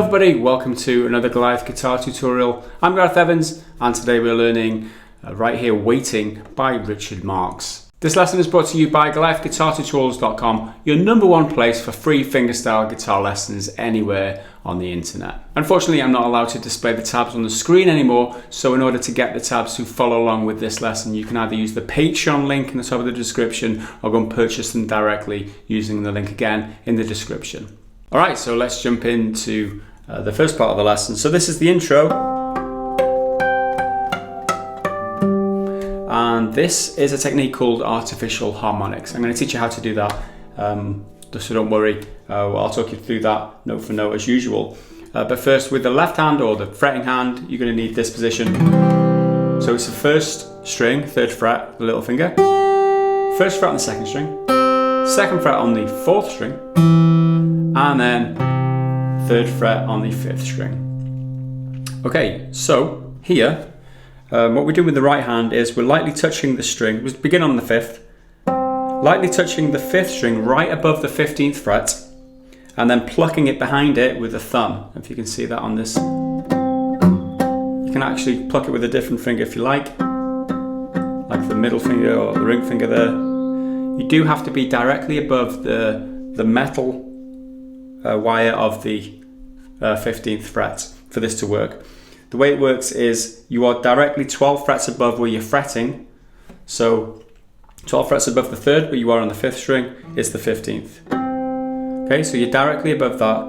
Hello everybody, welcome to another Goliath guitar tutorial. I'm Gareth Evans and today we're learning right here Waiting by Richard Marx. This lesson is brought to you by GoliathGuitarTutorials.com, your #1 place for free fingerstyle guitar lessons anywhere on the internet. Unfortunately, I'm not allowed to display the tabs on the screen anymore, so in order to get the tabs to follow along with this lesson, you can either use the Patreon link in the top of the description or go and purchase them directly using the link again in the description. Alright, so let's jump into the first part of the lesson. So this is the intro. And this is a technique called artificial harmonics. I'm going to teach you how to do that, just so don't worry. I'll talk you through that note for note as usual. But first, with the left hand or the fretting hand, you're going to need this position. So it's the first string, 3rd fret, the little finger. 1st fret on the 2nd string. 2nd fret on the 4th string. And then 3rd fret on the 5th string. Okay, so here, what we do with the right hand is we're lightly touching the string. We begin on the 5th, lightly touching the 5th string right above the 15th fret, and then plucking it behind it with the thumb. If you can see that on this, you can actually pluck it with a different finger if you like the middle finger or the ring finger there. You do have to be directly above the metal wire of the 15th fret for this to work. The way it works is you are directly 12 frets above where you're fretting. So 12 frets above the 3rd, where you are on the 5th string, is the 15th. Okay, so you're directly above that.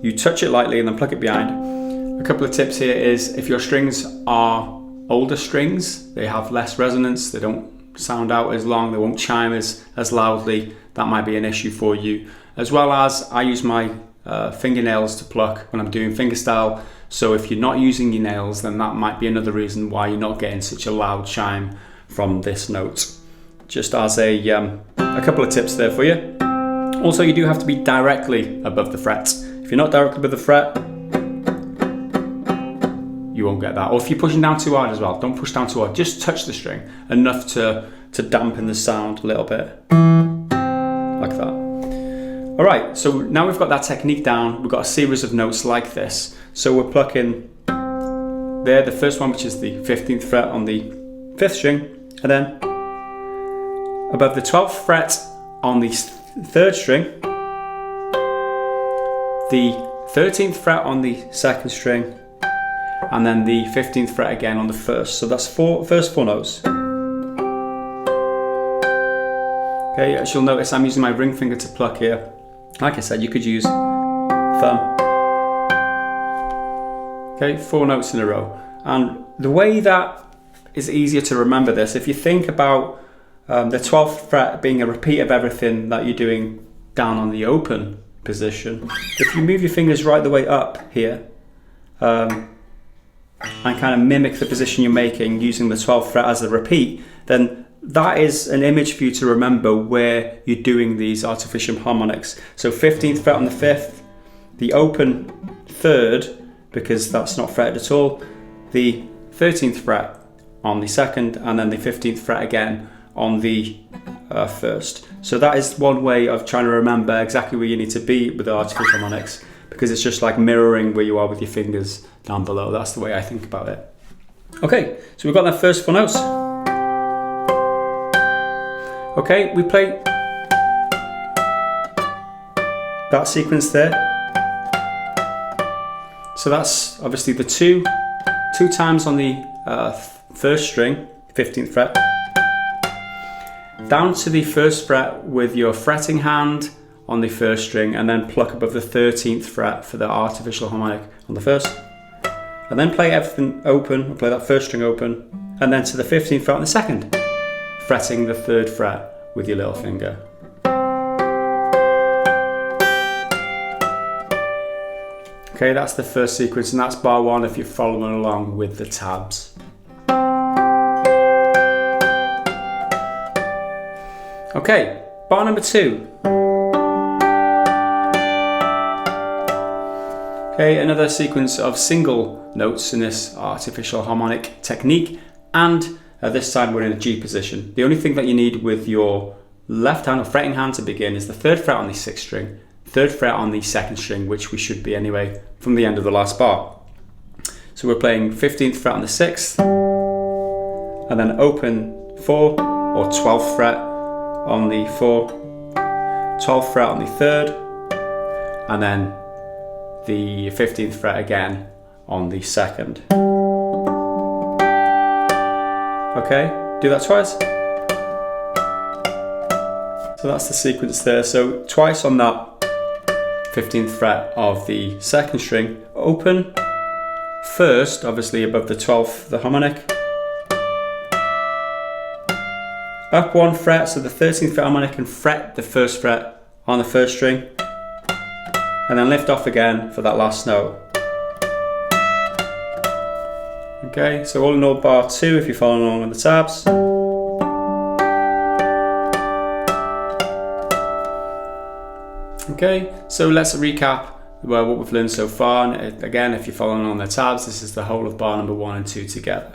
You touch it lightly and then pluck it behind. A couple of tips here is if your strings are older strings, they have less resonance, they don't sound out as long, they won't chime as loudly, that might be an issue for you. As well as I use my fingernails to pluck when I'm doing fingerstyle, so if you're not using your nails, then that might be another reason why you're not getting such a loud chime from this note. Just as a couple of tips there for you. Also, you do have to be directly above the fret. If you're not directly above the fret, you won't get that. Or if you're pushing down too hard as well, don't push down too hard, just touch the string enough to dampen the sound a little bit, like that. Alright, so now we've got that technique down, we've got a series of notes like this. So we're plucking there, the first one, which is the 15th fret on the 5th string, and then above the 12th fret on the 3rd string, the 13th fret on the 2nd string, and then the 15th fret again on the 1st. So that's first four notes. Okay, as you'll notice, I'm using my ring finger to pluck here. Like I said, you could use thumb. Okay, 4 notes in a row. And the way that is easier to remember this, if you think about the 12th fret being a repeat of everything that you're doing down on the open position, if you move your fingers right the way up here, and kind of mimic the position you're making using the 12th fret as a repeat, then that is an image for you to remember where you're doing these artificial harmonics. So 15th fret on the 5th, the open 3rd, because that's not fretted at all, the 13th fret on the 2nd, and then the 15th fret again on the 1st. So that is one way of trying to remember exactly where you need to be with the artificial harmonics, because it's just like mirroring where you are with your fingers down below. That's the way I think about it. Okay, so we've got that first 4 notes. Okay, we play that sequence there. So that's obviously the two times on the 1st string, 15th fret, down to the 1st fret with your fretting hand on the 1st string, and then pluck above the 13th fret for the artificial harmonic on the 1st, and then play everything open, play that 1st string open, and then to the 15th fret on the 2nd, fretting the 3rd fret with your little finger. Okay, that's the first sequence, and that's bar 1 if you're following along with the tabs. Okay, bar number 2. Okay, another sequence of single notes in this artificial harmonic technique, and this time we're in a G position. The only thing that you need with your left hand or fretting hand to begin is the 3rd fret on the 6th string, 3rd fret on the 2nd string, which we should be anyway from the end of the last bar. So we're playing 15th fret on the 6th, and then open 4 or 12th fret on the 4, 12th fret on the 3rd, and then the 15th fret again on the 2nd. Okay, do that twice. So that's the sequence there. So twice on that 15th fret of the 2nd string, open, 1st obviously above the 12th, the harmonic, up 1 fret, so the 13th fret harmonic, and fret the 1st fret on the 1st string, and then lift off again for that last note. Okay, so all in all, bar 2 if you're following along with the tabs. Okay, so let's recap what we've learned so far. And again, if you're following on the tabs, this is the whole of bar number 1 and 2 together.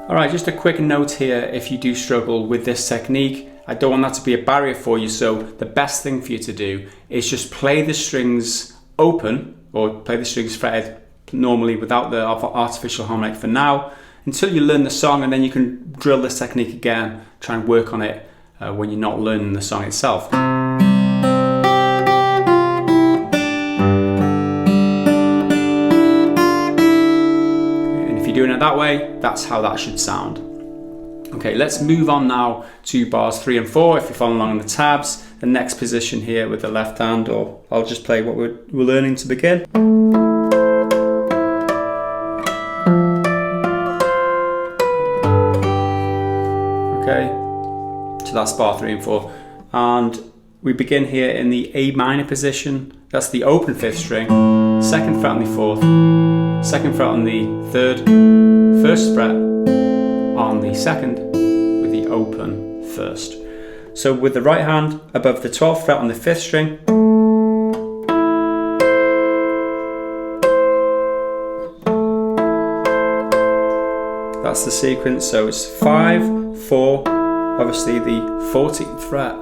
Alright, just a quick note here, if you do struggle with this technique, I don't want that to be a barrier for you, so the best thing for you to do is just play the strings open, or play the strings fretted normally without the artificial harmonic for now, until you learn the song, and then you can drill this technique again, try and work on it when you're not learning the song itself. Doing it that way, that's how that should sound. Okay, let's move on now to bars 3 and 4. If you're following along on the tabs, the next position here with the left hand, or I'll just play what we're learning to begin. Okay, so that's bar 3 and 4, and we begin here in the A minor position. That's the open 5th string, 2nd fret on the 4th, 2nd fret on the 3rd, 1st fret on the 2nd with the open 1st. So with the right hand above the 12th fret on the 5th string, that's the sequence. So it's 5, 4, obviously the 14th fret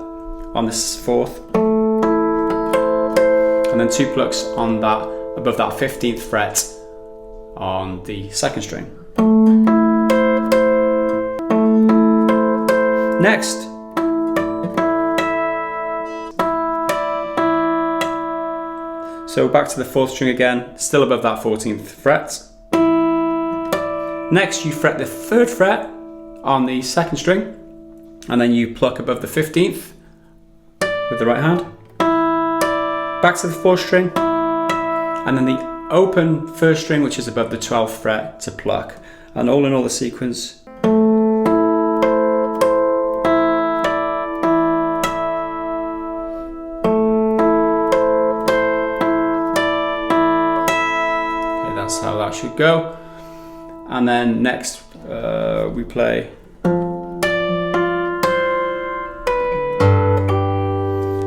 on the 4th, and then 2 plucks on that above that 15th fret on the 2nd string. Next, so back to the 4th string again, still above that 14th fret. Next, you fret the 3rd fret on the 2nd string, and then you pluck above the 15th with the right hand. Back to the 4th string, and then the open 1st string, which is above the 12th fret, to pluck. And all in all, the sequence. Okay, that's how that should go. And then next we play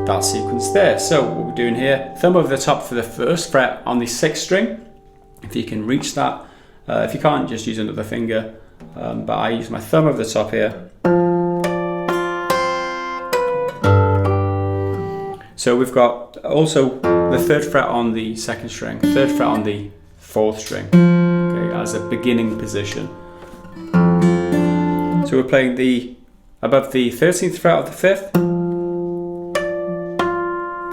that sequence there. So what we're doing here, thumb over the top for the 1st fret on the 6th string, if you can reach that. If you can't, just use another finger, but I use my thumb over the top here. So we've got also the 3rd fret on the 2nd string, 3rd fret on the 4th string, okay, as a beginning position. So we're playing the above the 13th fret of the 5th,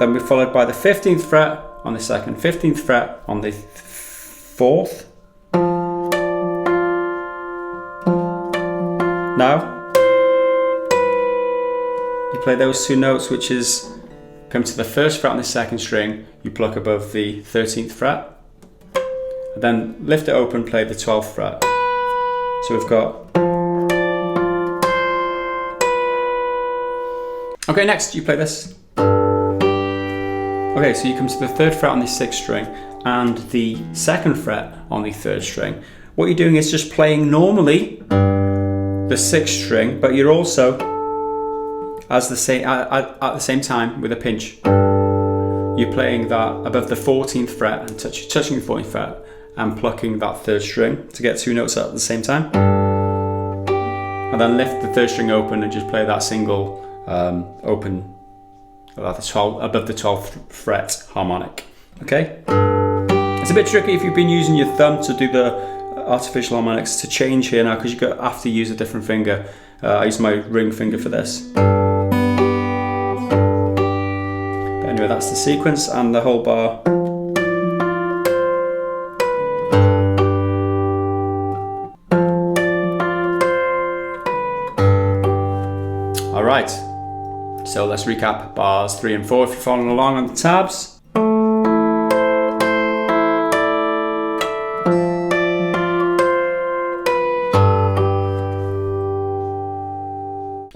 then we're followed by the 15th fret on the 2nd, 15th fret on the 4th. Now, you play those 2 notes, which is come to the 1st fret on the 2nd string, you pluck above the 13th fret, and then lift it open, play the 12th fret. So we've got. Okay, next you play this. Okay, so you come to the 3rd fret on the 6th string and the 2nd fret on the 3rd string. What you're doing is just playing normally the 6th string, but you're also at the same time with a pinch. You're playing that above the 14th fret and touching the 14th fret, and plucking that third string to get 2 notes at the same time. And then lift the third string open and just play that single open above the 12th fret harmonic. Okay? It's a bit tricky if you've been using your thumb to do the artificial harmonics to change here now, because you have to use a different finger. I use my ring finger for this. But anyway, that's the sequence and the whole bar. Alright, so let's recap bars 3 and 4 if you're following along on the tabs.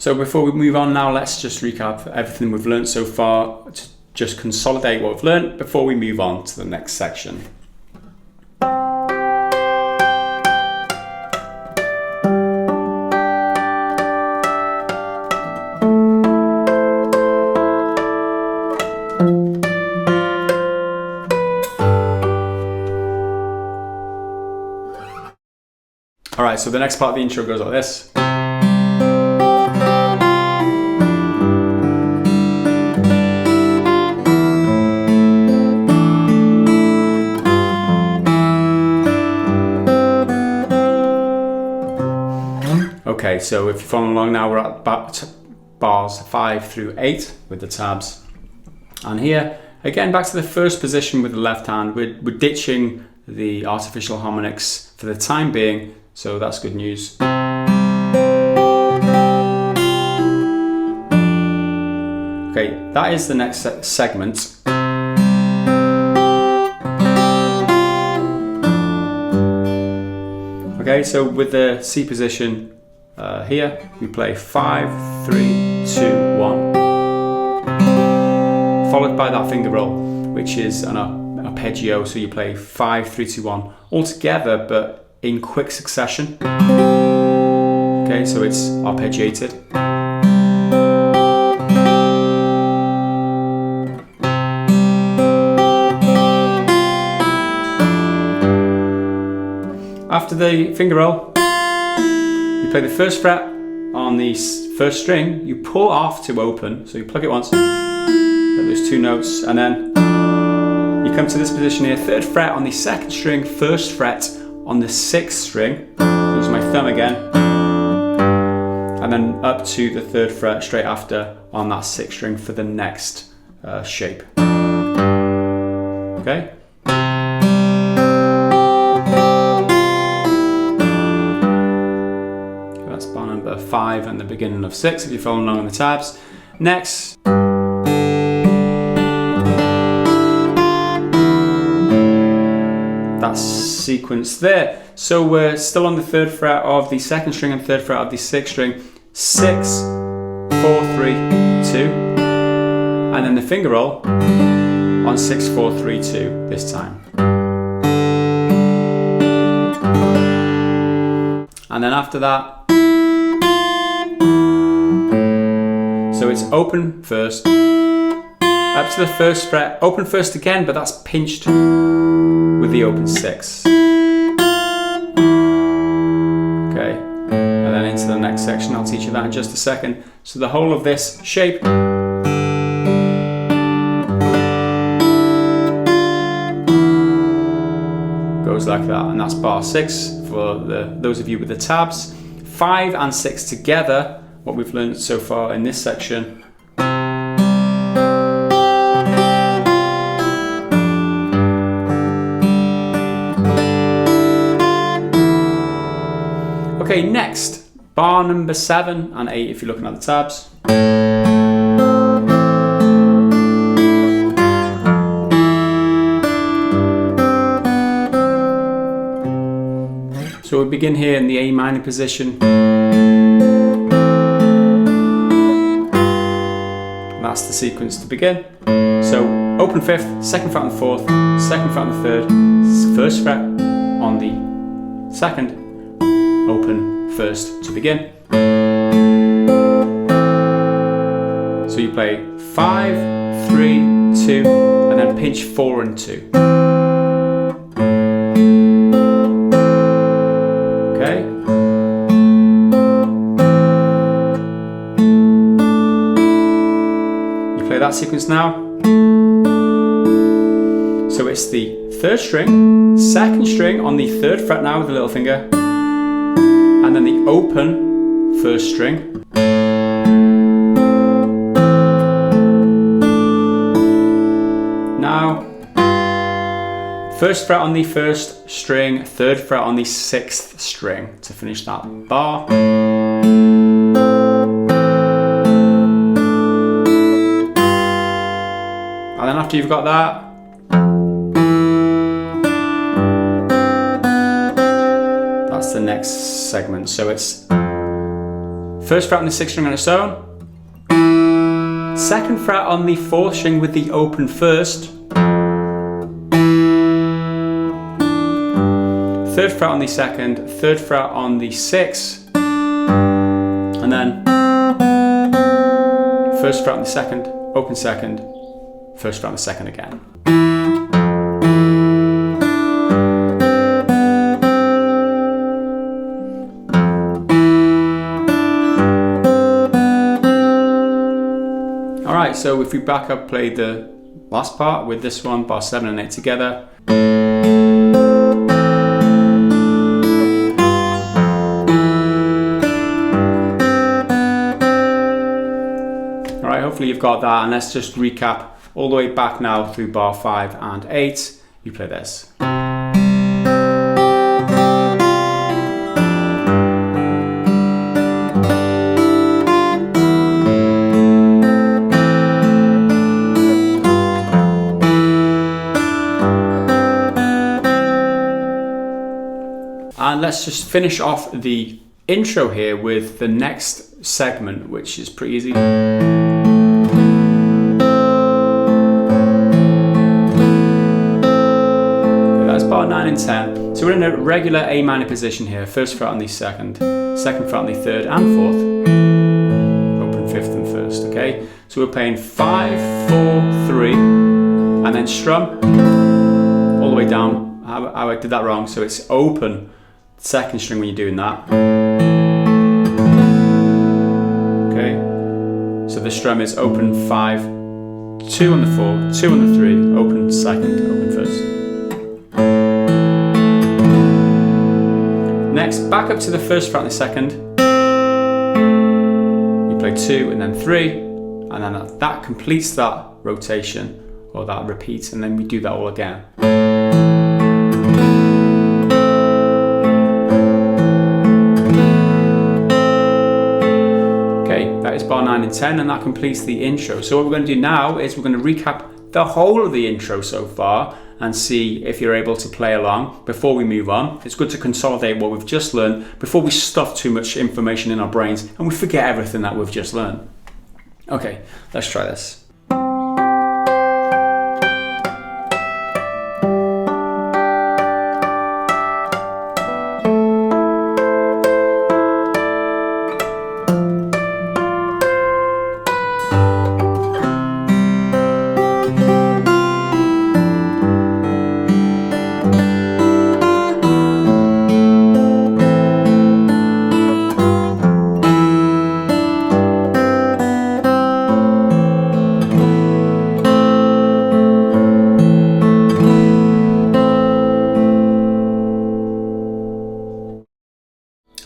So before we move on now, let's just recap everything we've learned so far, to just consolidate what we've learned before we move on to the next section. Alright, so the next part of the intro goes like this. Okay, so if you're following along now, we're at bars 5 through 8 with the tabs. And here, again, back to the first position with the left hand, we're ditching the artificial harmonics for the time being, so that's good news. Okay, that is the next segment. Okay, so with the C position, here we play 5, 3, 2, 1, followed by that finger roll, which is an arpeggio. So you play 5, 3, 2, 1 all together, but in quick succession. Okay, so it's arpeggiated. After the finger roll, you play the first fret on the first string, you pull off to open, so you pluck it once, get those 2 notes, and then you come to this position here, 3rd fret on the 2nd string, 1st fret on the 6th string, use my thumb again, and then up to the 3rd fret straight after on that 6th string for the next shape. Okay? That's bar number 5 and the beginning of 6 if you're following along on the tabs. Next, that's sequence there. So we're still on the 3rd fret of the 2nd string and 3rd fret of the 6th string. 6, 4, 3, 2, and then the finger roll on 6, 4, 3, 2 this time. And then after that, so it's open first, up to the 1st fret, open first again, but that's pinched with the open 6. Okay, and then into the next section, I'll teach you that in just a second. So the whole of this shape goes like that, and that's bar 6 for those of you with the tabs. 5 and 6 together, what we've learned so far in this section. Okay, next, bar number 7 and 8 if you're looking at the tabs. So we begin here in the A minor position. That's the sequence to begin. So open 5th, 2nd fret on the 4th, 2nd fret on the 3rd, 1st fret on the 2nd, open 1st to begin. So you play 5, 3, 2, and then pinch 4 and 2. sequence now. So it's the 3rd string, 2nd string on the 3rd fret now with the little finger, and then the open 1st string. Now, 1st fret on the 1st string, 3rd fret on the 6th string to finish that bar. And then after you've got that, that's the next segment. So it's 1st fret on the 6th string on its own, 2nd fret on the 4th string with the open 1st, 3rd fret on the 2nd, 3rd fret on the 6th, and then 1st fret on the 2nd, open 2nd, 1st fret on the 2nd again. Alright, so if we back up, play the last part with this one, bar 7 and 8 together. Alright, hopefully you've got that, and let's just recap all the way back now through bar 5 and 8. You play this. And let's just finish off the intro here with the next segment, which is pretty easy. That's bar 9 and 10. So we're in a regular A minor position here. 1st fret on the 2nd, 2nd fret on the 3rd and 4th, open 5th and 1st, okay? So we're playing 5, 4, 3, and then strum all the way down. I did that wrong, so it's open 2nd string when you're doing that. Okay, so the strum is open 5, 2 on the 4, 2 on the 3, open 2nd, open 1st. Next, back up to the 1st fret on the 2nd. You play 2 and then 3, and then that completes that rotation, or that repeat, and then we do that all again. That is bar 9 and 10, and that completes the intro. So what we're going to do now is we're going to recap the whole of the intro so far and see if you're able to play along before we move on. It's good to consolidate what we've just learned before we stuff too much information in our brains and we forget everything that we've just learned. Okay, let's try this.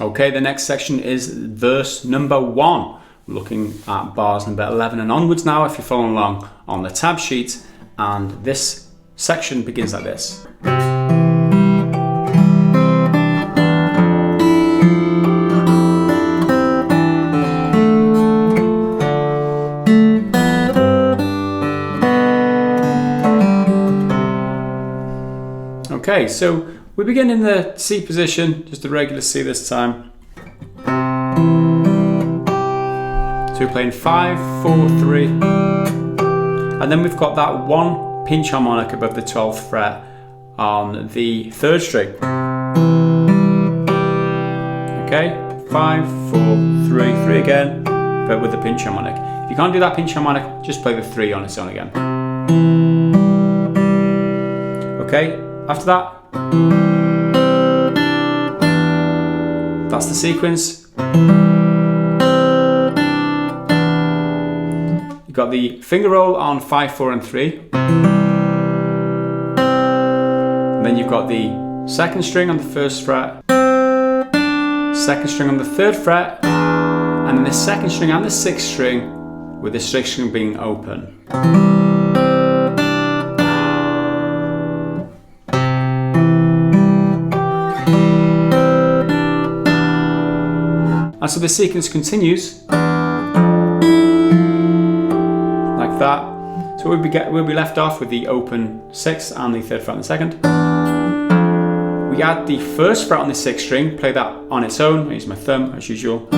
Okay, the next section is verse number 1. We're looking at bars number 11 and onwards now if you're following along on the tab sheet, and this section begins like this. Okay, so we begin in the C position, just a regular C this time. So we're playing 5, 4, 3, and then we've got that one pinch harmonic above the 12th fret on the 3rd string. Okay, 5, 4, 3, 3 again, but with the pinch harmonic. If you can't do that pinch harmonic, just play the 3 on its own again. Okay, after that, that's the sequence. You've got the finger roll on 5, 4 and 3. And then you've got the second string on the 1st fret, second string on the 3rd fret, and then the 2nd string and the 6th string, with the 6th string being open. And so the sequence continues like that. So we'll be left off with the open 6th and the 3rd fret on the 2nd. We add the 1st fret on the 6th string, play that on its own. I use my thumb as usual.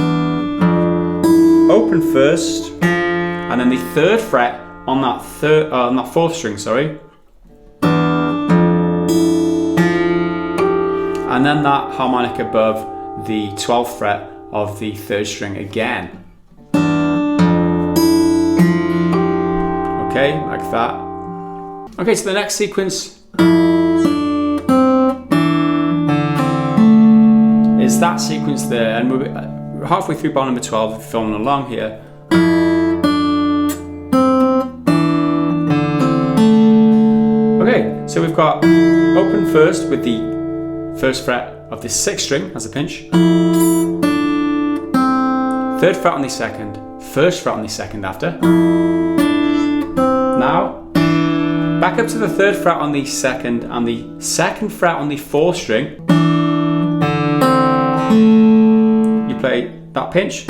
Open 1st, and then the 3rd fret on that 4th string, sorry. And then that harmonic above the 12th fret of the 3rd string again. Okay, like that. Okay, so the next sequence is that sequence there, and we're halfway through bar number 12, following along here. Okay, so we've got open 1st with the 1st fret of the 6th string as a pinch, 3rd fret on the 2nd, 1st fret on the 2nd after. Now, back up to the 3rd fret on the 2nd and the 2nd fret on the 4th string. You play that pinch.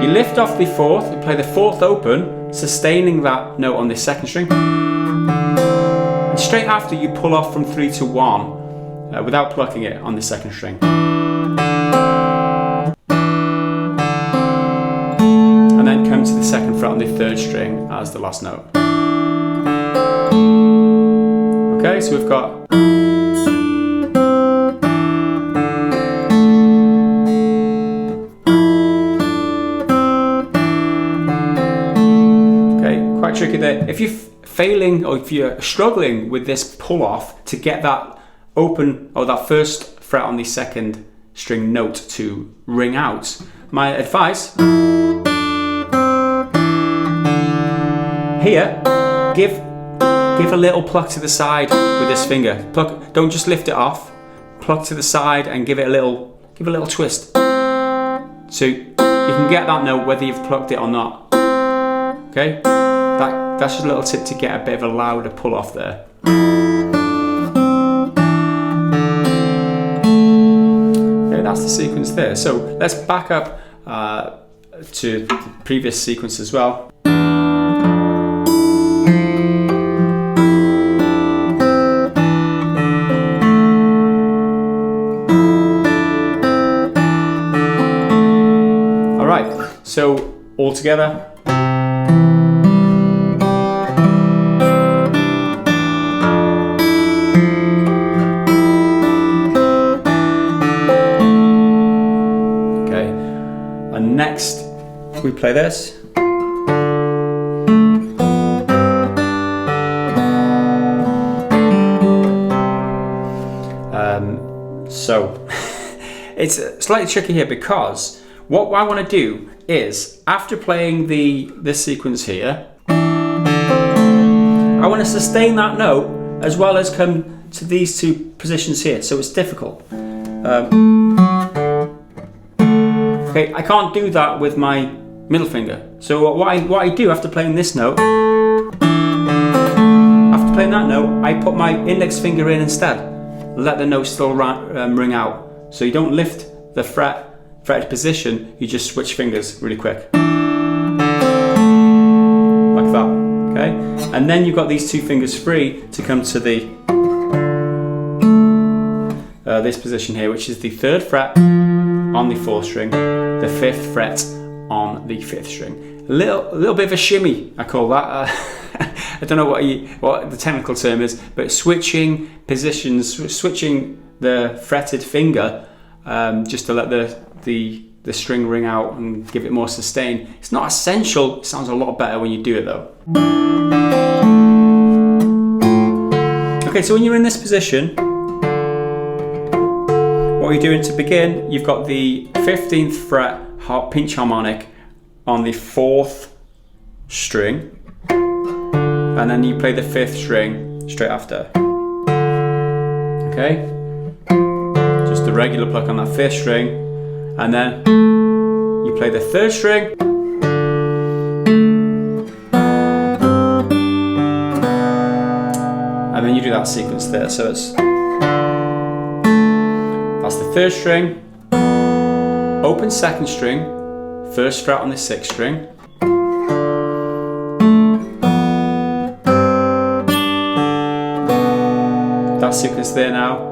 You lift off the 4th, you play the 4th open, sustaining that note on the 2nd string. And straight after you pull off from 3 to 1 without plucking it on the 2nd string. And then come to the 2nd fret on the 3rd string as the last note. Okay, so we've got quite tricky there. If you're failing or if you're struggling with this pull off to get that open or that 1st fret on the 2nd string note to ring out, my advice here, give a little pluck to the side with this finger. Pluck, don't just lift it off. Pluck to the side and give a little twist. So you can get that note whether you've plucked it or not. Okay? That's just a little tip to get a bit of a louder pull off there. Okay, that's the sequence there. So let's back up to the previous sequence as well. All right, so all together. Next, we play this. So it's slightly tricky here because what I want to do is, after playing this sequence here, I want to sustain that note as well as come to these two positions here. So it's difficult. Okay, I can't do that with my middle finger. So what I do after playing this note, after playing that note, I put my index finger in instead. Let the note still ring out. So you don't lift the fretted position, you just switch fingers really quick. Like that, okay? And then you've got these two fingers free to come to the this position here, which is the 3rd fret on the 4th string, the 5th fret on the 5th string. A little bit of a shimmy, I call that. I don't know what the technical term is, but switching positions, switching the fretted finger, just to let the string ring out and give it more sustain. It's not essential. It sounds a lot better when you do it though. Okay, so when you're in this position, what you're doing to begin, you've got the 15th fret pinch harmonic on the 4th string, and then you play the 5th string straight after. Okay? Just the regular pluck on that 5th string, and then you play the 3rd string, and then you do that sequence there. So that's the 3rd string, open 2nd string, 1st fret on the 6th string, that sequence there now.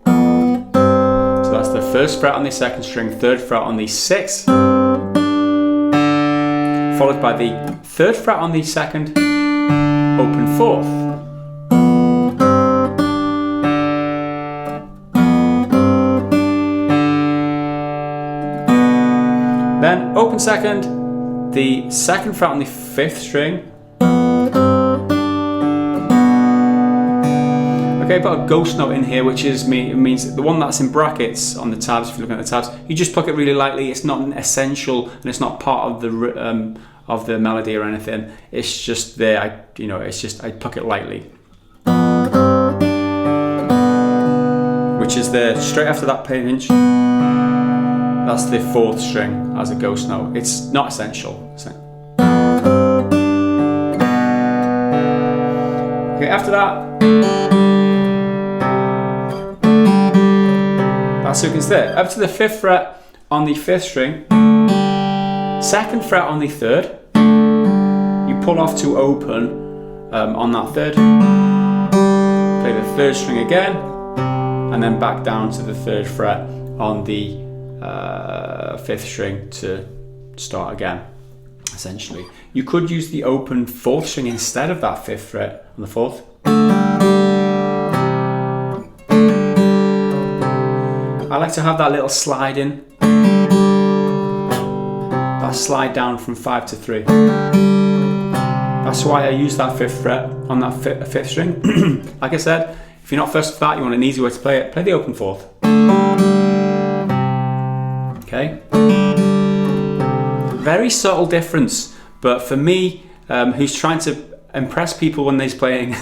So that's the 1st fret on the 2nd string, 3rd fret on the 6th, followed by the 3rd fret on the 2nd, open 4th. Then open 2nd, the 2nd fret on the 5th string. Okay, but a ghost note in here, which means the one that's in brackets on the tabs. If you're looking at the tabs, you just pluck it really lightly. It's not an essential, and it's not part of the melody or anything. It's just there. I pluck it lightly, which is there straight after that pinch. That's the 4th string as a ghost note. It's not essential. Okay, after that sequence there, up to the 5th fret on the 5th string, 2nd fret on the 3rd, you pull off to open on that 3rd, play the 3rd string again, and then back down to the 3rd fret on the 5th string to start again, essentially. You could use the open 4th string instead of that 5th fret on the 4th. I like to have that little slide in, that slide down from 5 to 3. That's why I use that 5th fret on that 5th string. Like I said, if you're not first for that, you want an easy way to play it, play the open 4th. Okay? Very subtle difference, but for me, who's trying to impress people when they're playing,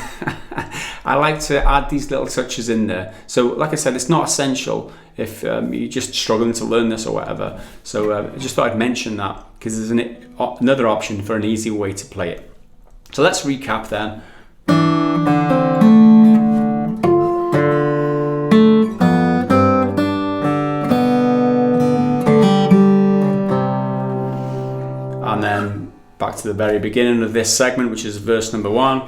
I like to add these little touches in there. So like I said, it's not essential if you're just struggling to learn this or whatever. So I just thought I'd mention that because there's another option for an easy way to play it. So let's recap then. And then back to the very beginning of this segment, which is verse number 1.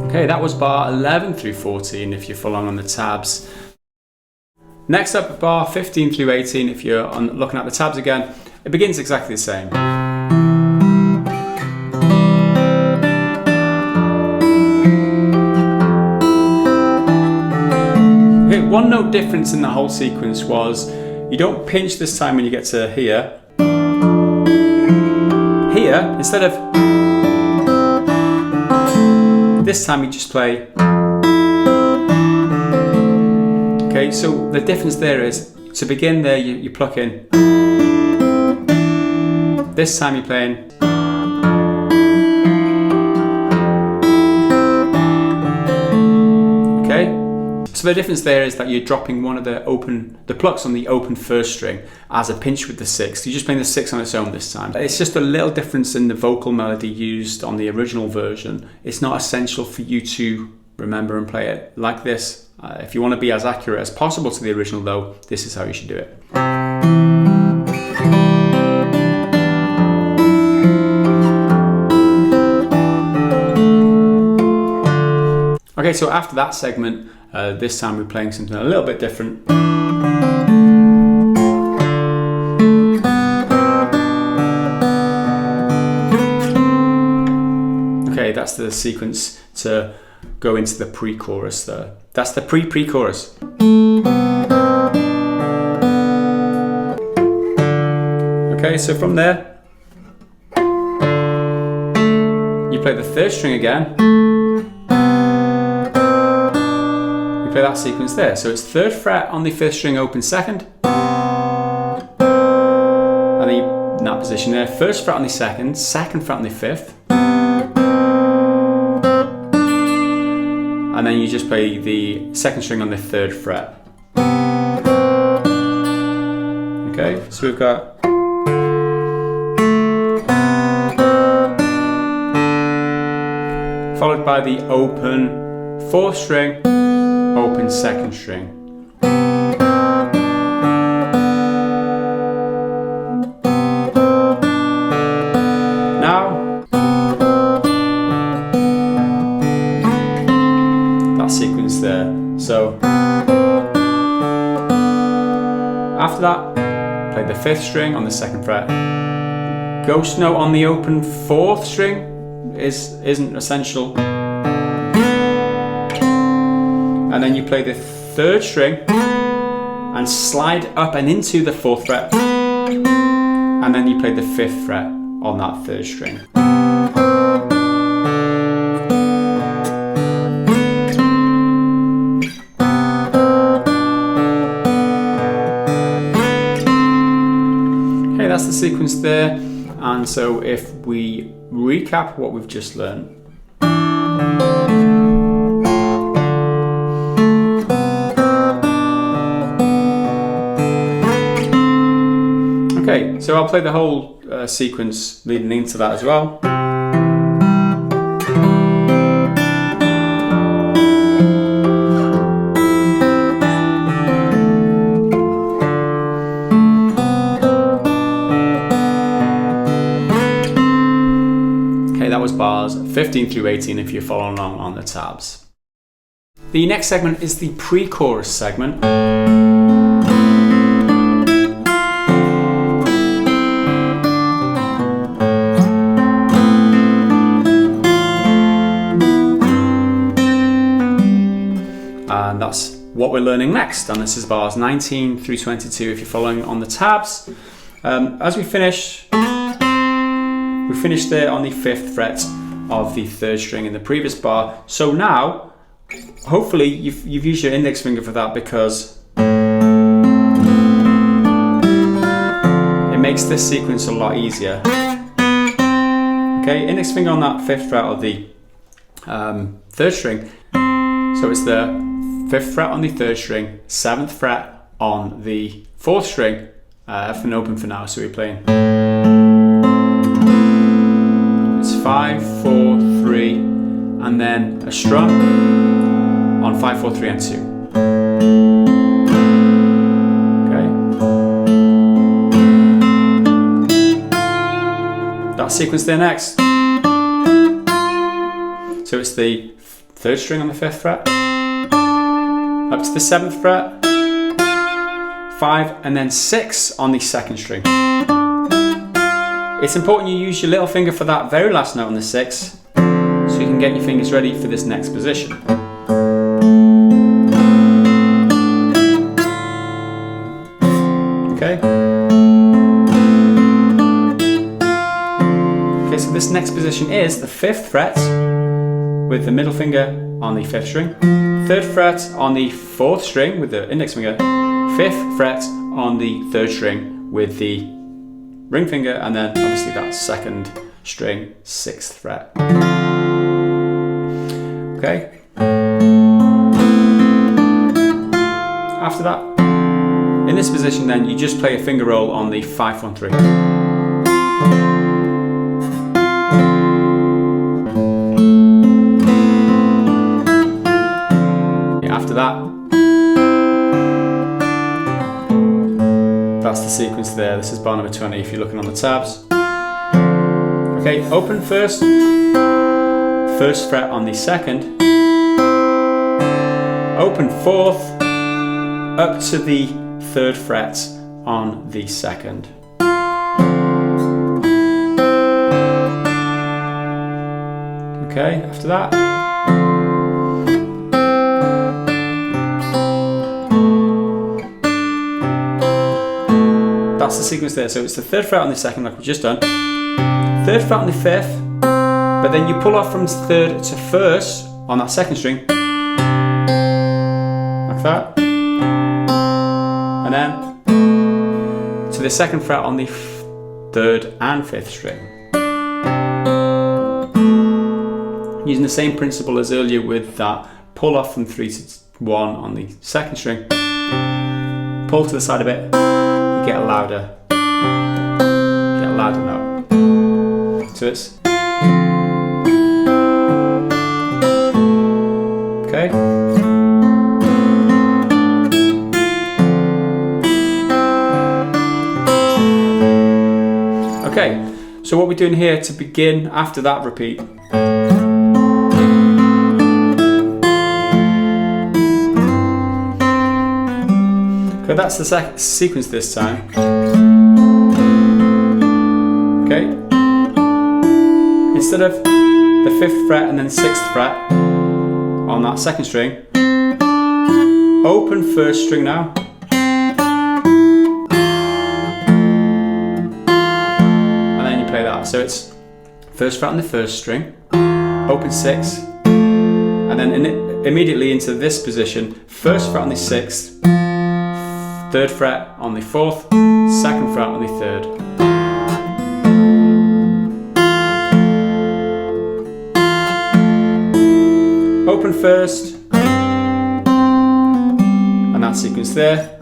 Okay, that was bar 11 through 14 if you're following on the tabs. Next up, bar 15 through 18 if you're looking at the tabs again. It begins exactly the same. Okay, one note difference in the whole sequence was you don't pinch this time when you get to here. Here, instead of this time you just play. Okay, so the difference there is, to begin there you pluck in. This time you're playing. Okay, so the difference there is that you're dropping one of the plucks on the open 1st string as a pinch with the 6th. You're just playing the 6th on its own this time. It's just a little difference in the vocal melody used on the original version. It's not essential for you to remember and play it like this. If you want to be as accurate as possible to the original though, this is how you should do it. Okay, so after that segment, this time we're playing something a little bit different. Okay, that's the sequence to go into the pre-chorus there. That's the pre-chorus. Okay, so from there, you play the third string again. You play that sequence there. So it's third fret on the fifth string, open second. And then in that position there, first fret on the second, second fret on the fifth. And then you just play the second string on the third fret. Okay, so we've got followed by the open fourth string, open second string. Now, that sequence there. So, after that, play the fifth string on the second fret. Ghost note on the open fourth string isn't essential. And then you play the third string and slide up and into the fourth fret. And then you play the fifth fret on that third string. Okay, that's the sequence there. And so if we recap what we've just learned. Okay, so I'll play the whole sequence leading into that as well. That was bars 15 through 18 if you're following along on the tabs. The next segment is the pre-chorus segment. And that's what we're learning next, and this is bars 19 through 22 if you're following on the tabs. As we finished there on the fifth fret of the third string in the previous bar. So now, hopefully you've used your index finger for that, because it makes this sequence a lot easier. Okay, index finger on that fifth fret of the third string. So it's the fifth fret on the third string, seventh fret on the fourth string, F and open for now, so we're playing. It's 5, 4, 3, and then a strum on 5, 4, 3, and 2. Okay. That sequence there next. So it's the third string on the fifth fret, up to the seventh fret, 5, and then 6 on the second string. It's important you use your little finger for that very last note on the 6, so you can get your fingers ready for this next position. Okay? Okay, so this next position is the 5th fret with the middle finger on the 5th string, 3rd fret on the 4th string with the index finger, 5th fret on the 3rd string with the ring finger, and then obviously that 2nd string, 6th fret. Okay. After that, in this position then, you just play a finger roll on the 5-1-3. After that, that's the sequence there. This is bar number 20 if you're looking on the tabs. Okay, open first, 1st fret on the 2nd, open 4th, up to the 3rd fret on the 2nd. Okay, after that, that that's the sequence there. So it's the 3rd fret on the 2nd, like we've just done, 3rd fret on the 5th, but then you pull off from 3rd to 1st on that 2nd string, like that, and then to the 2nd fret on the 3rd and 5th string. Using the same principle as earlier with that pull off from 3 to 1 on the 2nd string, pull to the side a bit, you get a louder note. So it's okay. Okay, so what we're doing here to begin after that repeat. Okay, that's the sequence this time. Okay, instead of the 5th fret and then 6th fret on that 2nd string, open 1st string now. So it's 1st fret on the 1st string, open 6, and then immediately into this position, 1st fret on the 6th, 3rd fret on the 4th, 2nd fret on the 3rd. Open 1st, and that sequence there.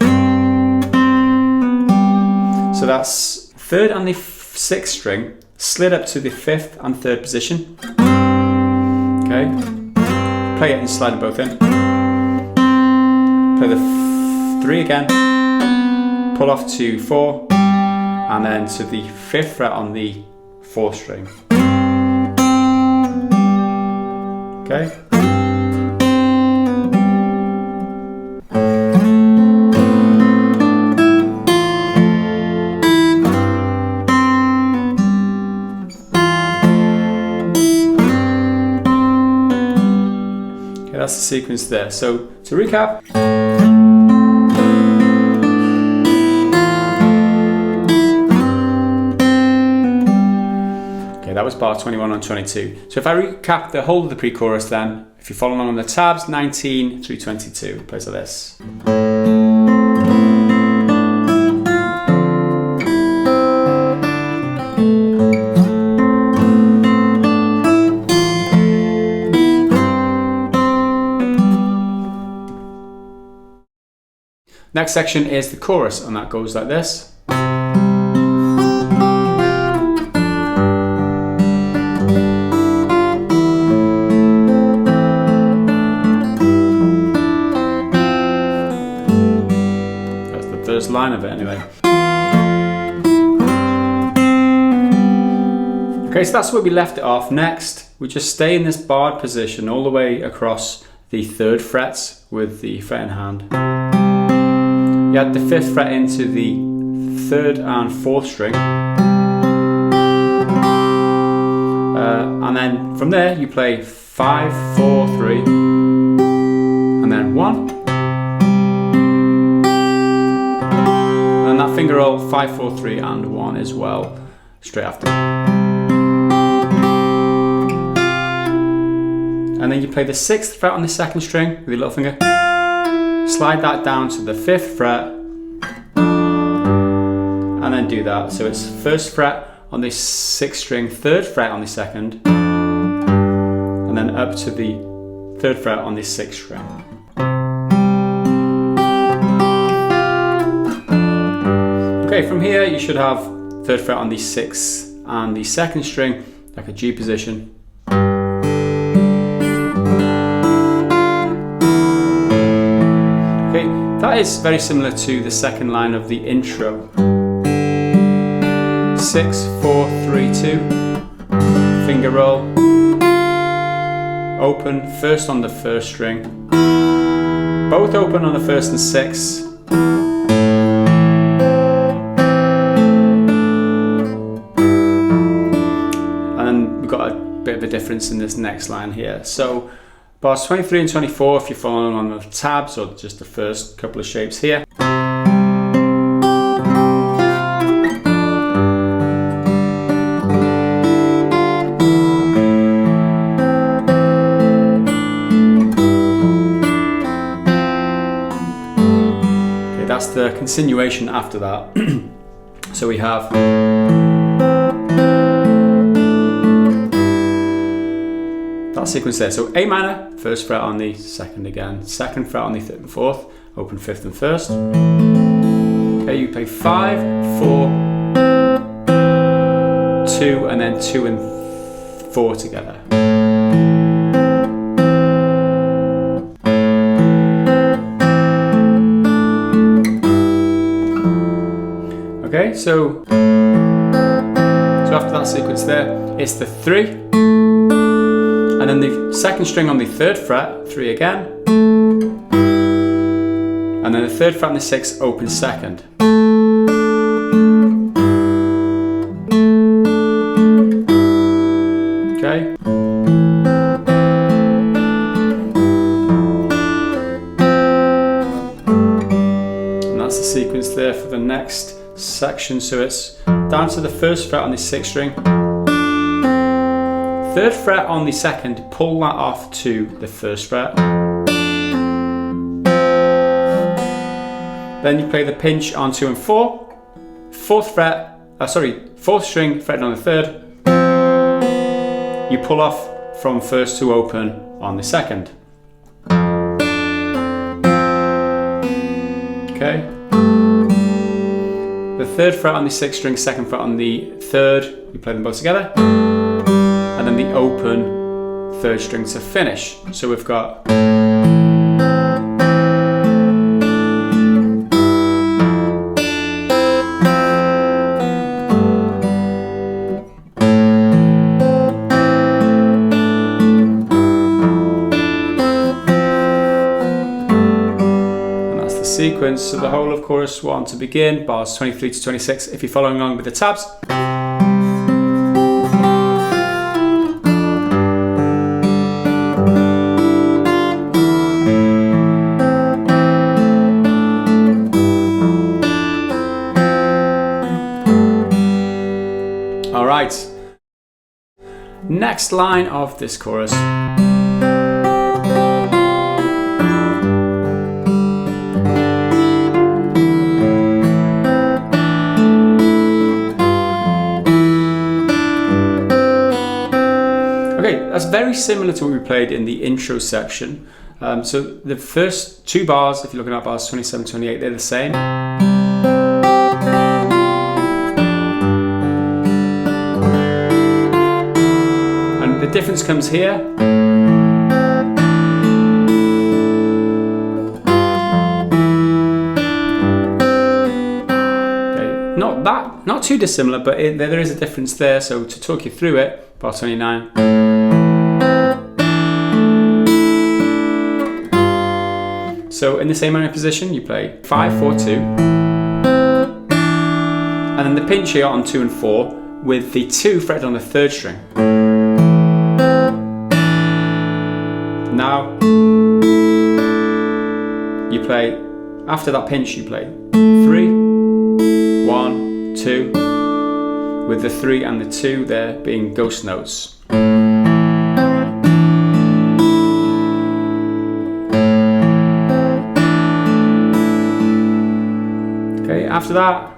So that's 3rd on the 6th string, slid up to the 5th and 3rd position. Okay, play it and slide them both in. Play the 3 again, pull off to 4, and then to the 5th fret on the 4th string. Okay. That's the sequence there. So to recap, okay, that was bar 21 on 22. So if I recap the whole of the pre-chorus then, if you follow along on the tabs, 19 through 22, it plays like this. Next section is the chorus, and that goes like this. That's the first line of it anyway. Okay, so that's where we left it off. Next, we just stay in this barred position all the way across the 3rd frets with the fretting hand. You add the 5th fret into the 3rd and 4th string, and then from there you play 5, 4, 3, and then 1, and that finger roll 5, 4, 3, and 1 as well, straight after. And then you play the 6th fret on the 2nd string with your little finger. Slide that down to the 5th fret, and then do that. So it's 1st fret on the 6th string, 3rd fret on the 2nd, and then up to the 3rd fret on the 6th string. Okay, from here you should have 3rd fret on the 6th and the 2nd string, like a G position. That is very similar to the second line of the intro. 6, 4, 3, 2, finger roll, open 1st on the 1st string, both open on the 1st and 6th, and then we've got a bit of a difference in this next line here. So bars 23 and 24, if you're following on the tabs or just the first couple of shapes here. that's the continuation after that. So we have that sequence there. So A minor, first fret on the second again, second fret on the third and fourth, open fifth and first. Okay, you play 5, 4, 2, and then 2 and 4 together. Okay, so after that sequence there, it's the 3, and then the second string on the third fret, 3 again, and then the third fret on the 6th, open second. Okay. And that's the sequence there for the next section. So it's down to the first fret on the 6th string, third fret on the second, pull that off to the first fret. Then you play the pinch on 2 and 4, fourth string fretted on the third. You pull off from first to open on the second. Okay. The third fret on the 6th string, second fret on the third, you play them both together. And then the open third string to finish. So we've got sequence. So the whole of chorus 1 to begin, bars 23 to 26 if you're following along with the tabs. All right, next line of this chorus. That's very similar to what we played in the intro section. So the first 2 bars, if you're looking at bars 27, 28, they're the same. And the difference comes here. Okay, not too dissimilar, but there is a difference there. So to talk you through it, bar 29. So in the same minor position, you play 5, 4, 2, and then the pinch here on 2 and 4 with the 2 fretted on the 3rd string. Now you play, after that pinch, you play 3, 1, 2, with the 3 and the 2 there being ghost notes. After that,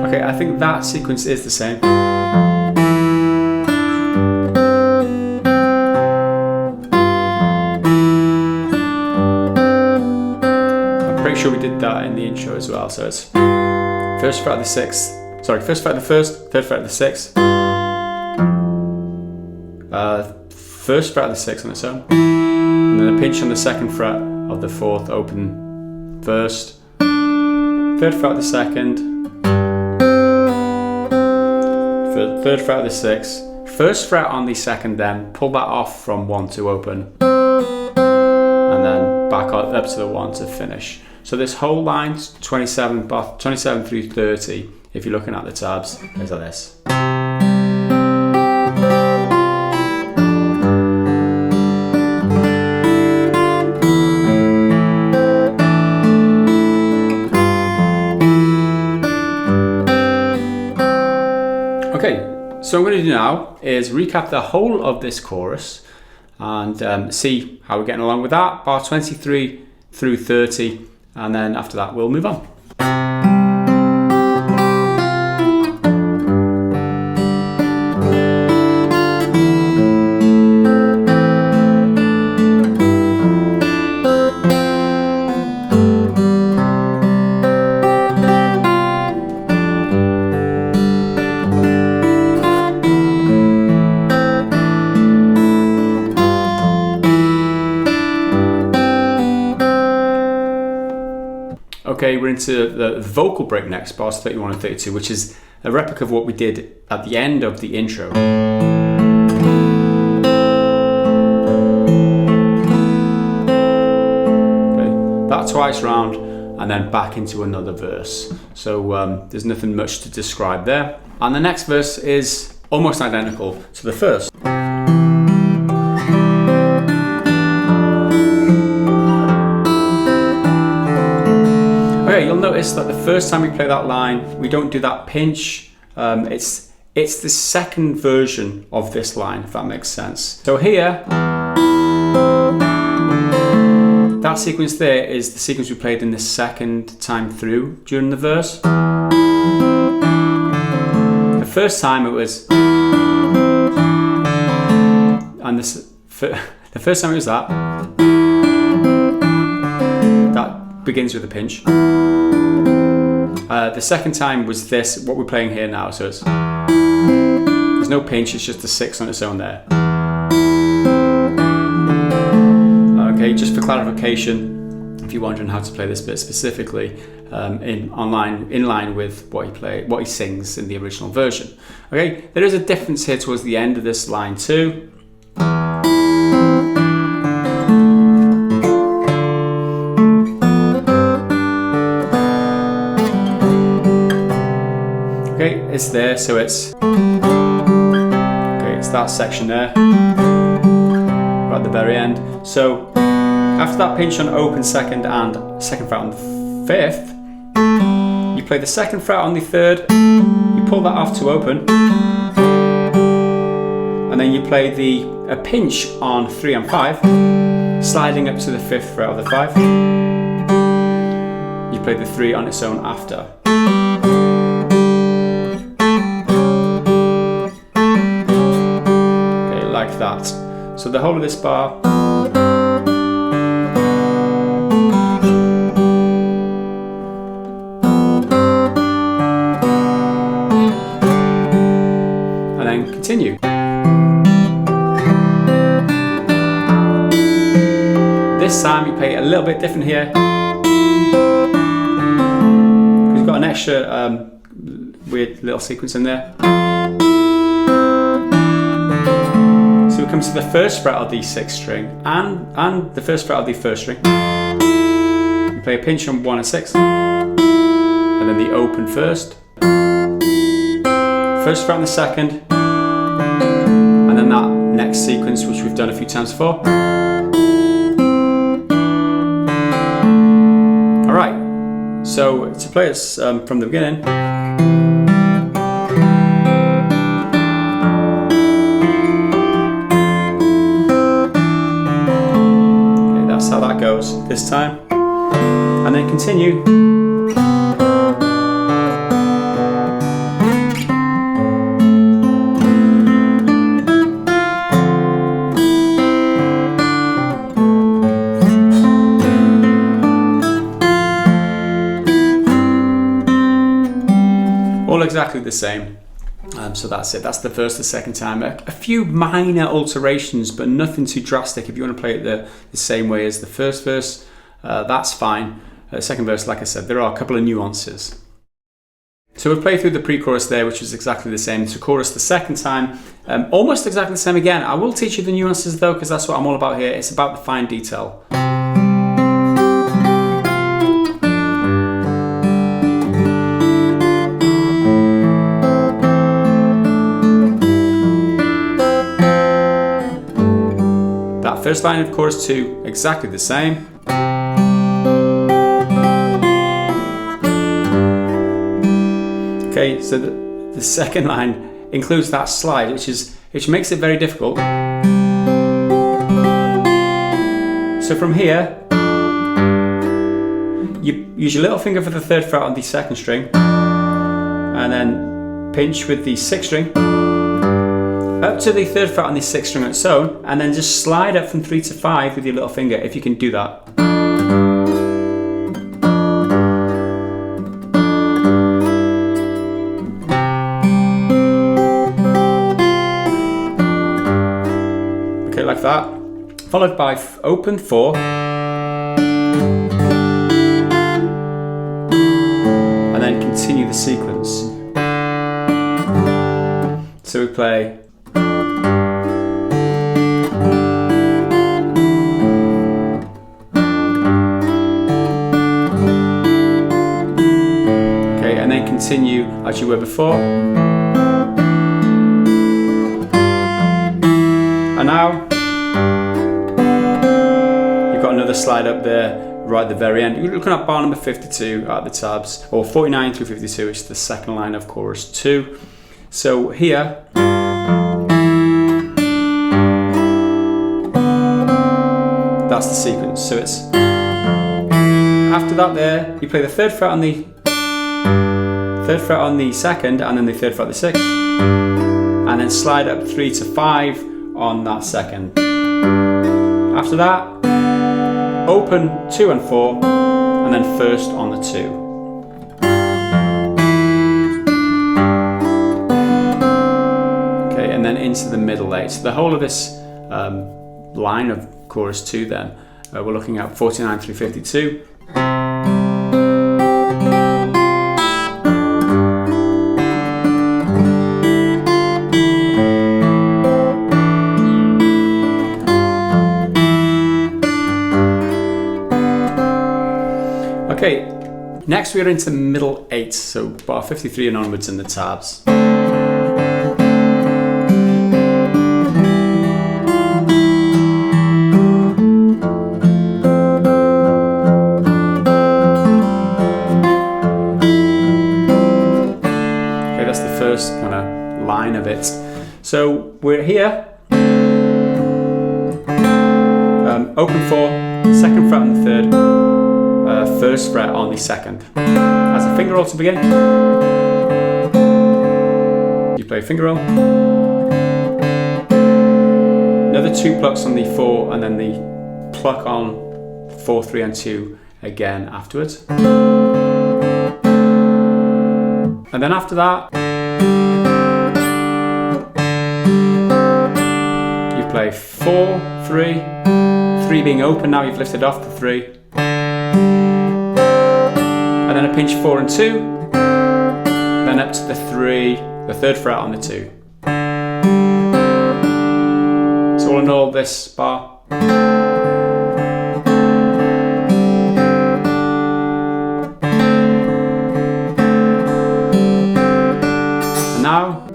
okay, I think that sequence is the same. I'm pretty sure we did that in the intro as well. So it's first fret of the 6th, first fret of the 1st, third fret of the 6th, first fret of the 6th on its own. And then a pinch on the 2nd fret of the 4th, open 1st, 3rd fret of the 2nd, 3rd fret of the 6th, 1st fret on the 2nd, then pull that off from 1 to open, and then back up to the 1 to finish. So this whole line, 27 through 30, if you're looking at the tabs, is like this. Okay, so what I'm going to do now is recap the whole of this chorus and see how we're getting along with that. Bar 23 through 30, and then after that we'll move on. Okay, we're into the vocal break next, bars 31 and 32, which is a replica of what we did at the end of the intro. Okay, that twice round and then back into another verse. So there's nothing much to describe there. And the next verse is almost identical to the first. Okay, you'll notice that the first time we play that line, we don't do that pinch. It's the second version of this line, if that makes sense. So here, that sequence there is the sequence we played in the second time through during the verse. The first time it was, and the first time it was that begins with a pinch. The second time was this, what we're playing here now, so there's no pinch, it's just a 6 on its own there. Okay, just for clarification, if you're wondering how to play this bit specifically, in line with what he sings in the original version. Okay, there is a difference here towards the end of this line too. Okay, it's there, so it's that section there, right at the very end. So after that pinch on open second and second fret on the 5th, you play the second fret on the 3rd, you pull that off to open, and then you play a pinch on 3 and 5, sliding up to the 5th fret of the 5. You play the 3 on its own after. Like that. So the whole of this bar and then continue. This time you play a little bit different here. We've got an extra weird little sequence in there. We come to the first fret of the 6th string and the first fret of the 1st string. You play a pinch on 1 and 6, and then the open first fret on the 2nd, and then that next sequence which we've done a few times before. Alright, so to play this from the beginning. How that goes this time, and then continue. All exactly the same. So that's it. That's the first, the second time. A few minor alterations, but nothing too drastic. If you want to play it the same way as the first verse, that's fine. Second verse, like I said, there are a couple of nuances. So we've played through the pre-chorus there, which was exactly the same. To chorus the second time, almost exactly the same again. I will teach you the nuances though, because that's what I'm all about here. It's about the fine detail. First line of chorus 2, exactly the same. Okay, so the second line includes that slide, which makes it very difficult. So from here, you use your little finger for the 3rd fret on the 2nd string, and then pinch with the 6th string up to the 3rd fret on the 6th string on its own, and then just slide up from 3 to 5 with your little finger, if you can do that. Okay, like that. Followed by open 4. And then continue the sequence. So we play continue as you were before. And now you've got another slide up there right at the very end. You're looking at bar number 52 at the tabs, or 49 through 52, which is the 2nd line of chorus 2. So here that's the sequence. So it's after that there, you play the 3rd fret on the 3rd fret on the 2nd, and then the 3rd fret on the 6th, and then slide up 3 to 5 on that 2nd. After that, open 2 and 4, and then 1st on the 2. Okay, and then into the middle 8. So the whole of this line of chorus 2 then, we're looking at 49 through 52. Okay, next we're into middle 8, so bar 53 and onwards in the tabs. Okay, that's the first kind of line of it. So we're here, open 4, 2nd fret on the 3rd, 1st fret on the 2nd. As a finger roll to begin, you play finger roll, another 2 plucks on the 4, and then the pluck on 4, 3 and 2 again afterwards. And then after that, you play 4, 3, 3 being open, now you've lifted off the 3, and then a pinch 4 and 2, then up to the 3, the 3rd fret on the 2. So all in all, this bar. And now,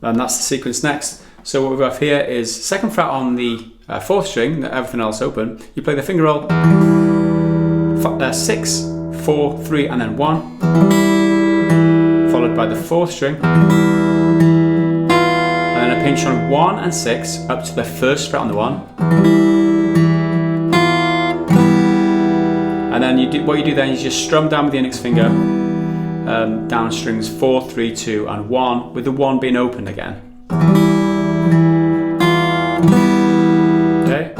and that's the sequence next. So what we've got here is 2nd fret on the 4th string, everything else open. You play the finger roll, 6, 4, 3 and then 1, followed by the 4th string, and then a pinch on 1 and 6 up to the 1st fret on the 1, and then what you do then is just strum down with the index finger down strings 4, 3, 2 and 1, with the 1 being open again. Okay.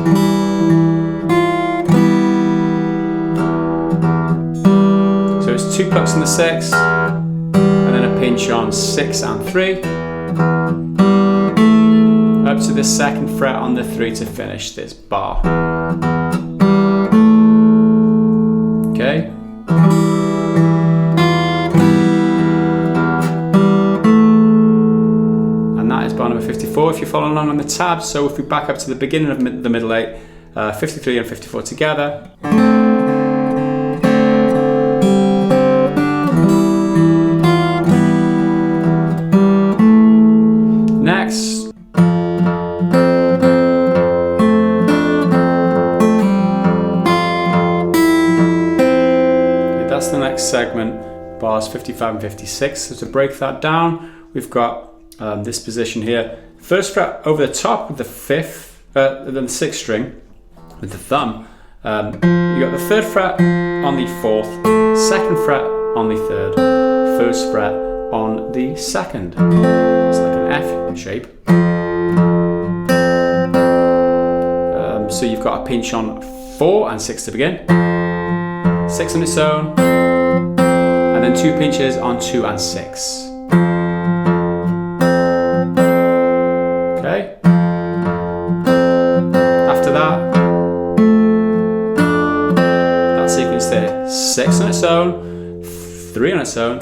So it's 2 plucks on the 6, and then a pinch on 6 and 3, up to the 2nd fret on the 3 to finish this bar. Okay. And that is bar number 54 if you're following along on the tabs. So if we back up to the beginning of the middle 8, 53 and 54 together. Next. Okay, that's the next segment, bars 55 and 56. So to break that down, we've got this position here, first fret over the top with the fifth, then the sixth string with the thumb. You got the third fret on the fourth, second fret on the third, first fret on the second. It's like an F shape. So you've got a pinch on 4 and 6 to begin, 6 on its own, and then 2 pinches on 2 and 6. Okay. After that sequence there, 6 on its own, 3 on its own,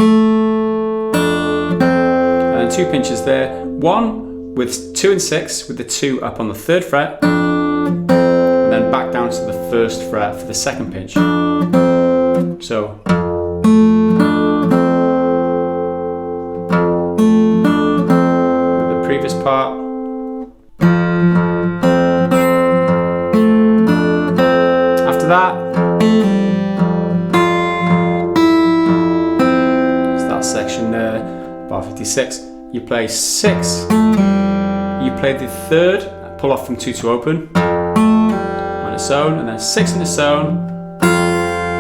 and then 2 pinches there, 1 with 2 and 6 with the 2 up on the 3rd fret, and then back down to the 1st fret for the 2nd pinch. So with the previous part, after that section there, bar 56, you play 6, you play the 3rd, pull off from 2 to open on its own, and then 6 on its own,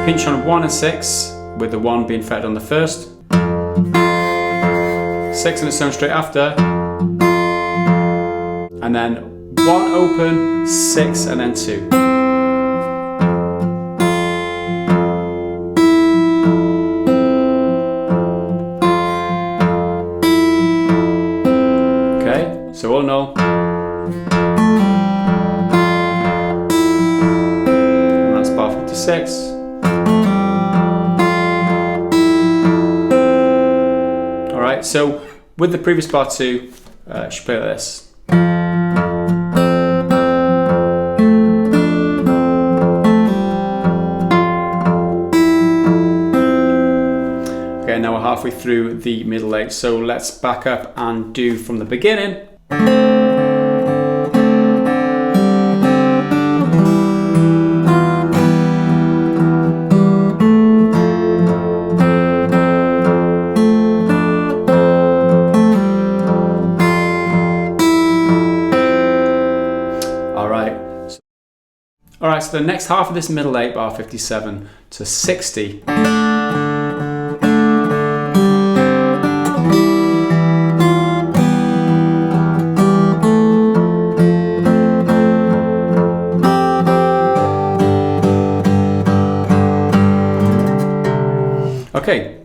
pinch on 1 and 6 with the 1 being fretted on the 1st, 6 on its own straight after, and then 1 open, 6 and then 2. So all in all, and that's bar 56. Alright, so with the previous bar 2, you should play like this. Okay, now we're halfway through the middle 8, so let's back up and do from the beginning. Alright, so the next half of this middle 8, bar 57 to 60. Okay,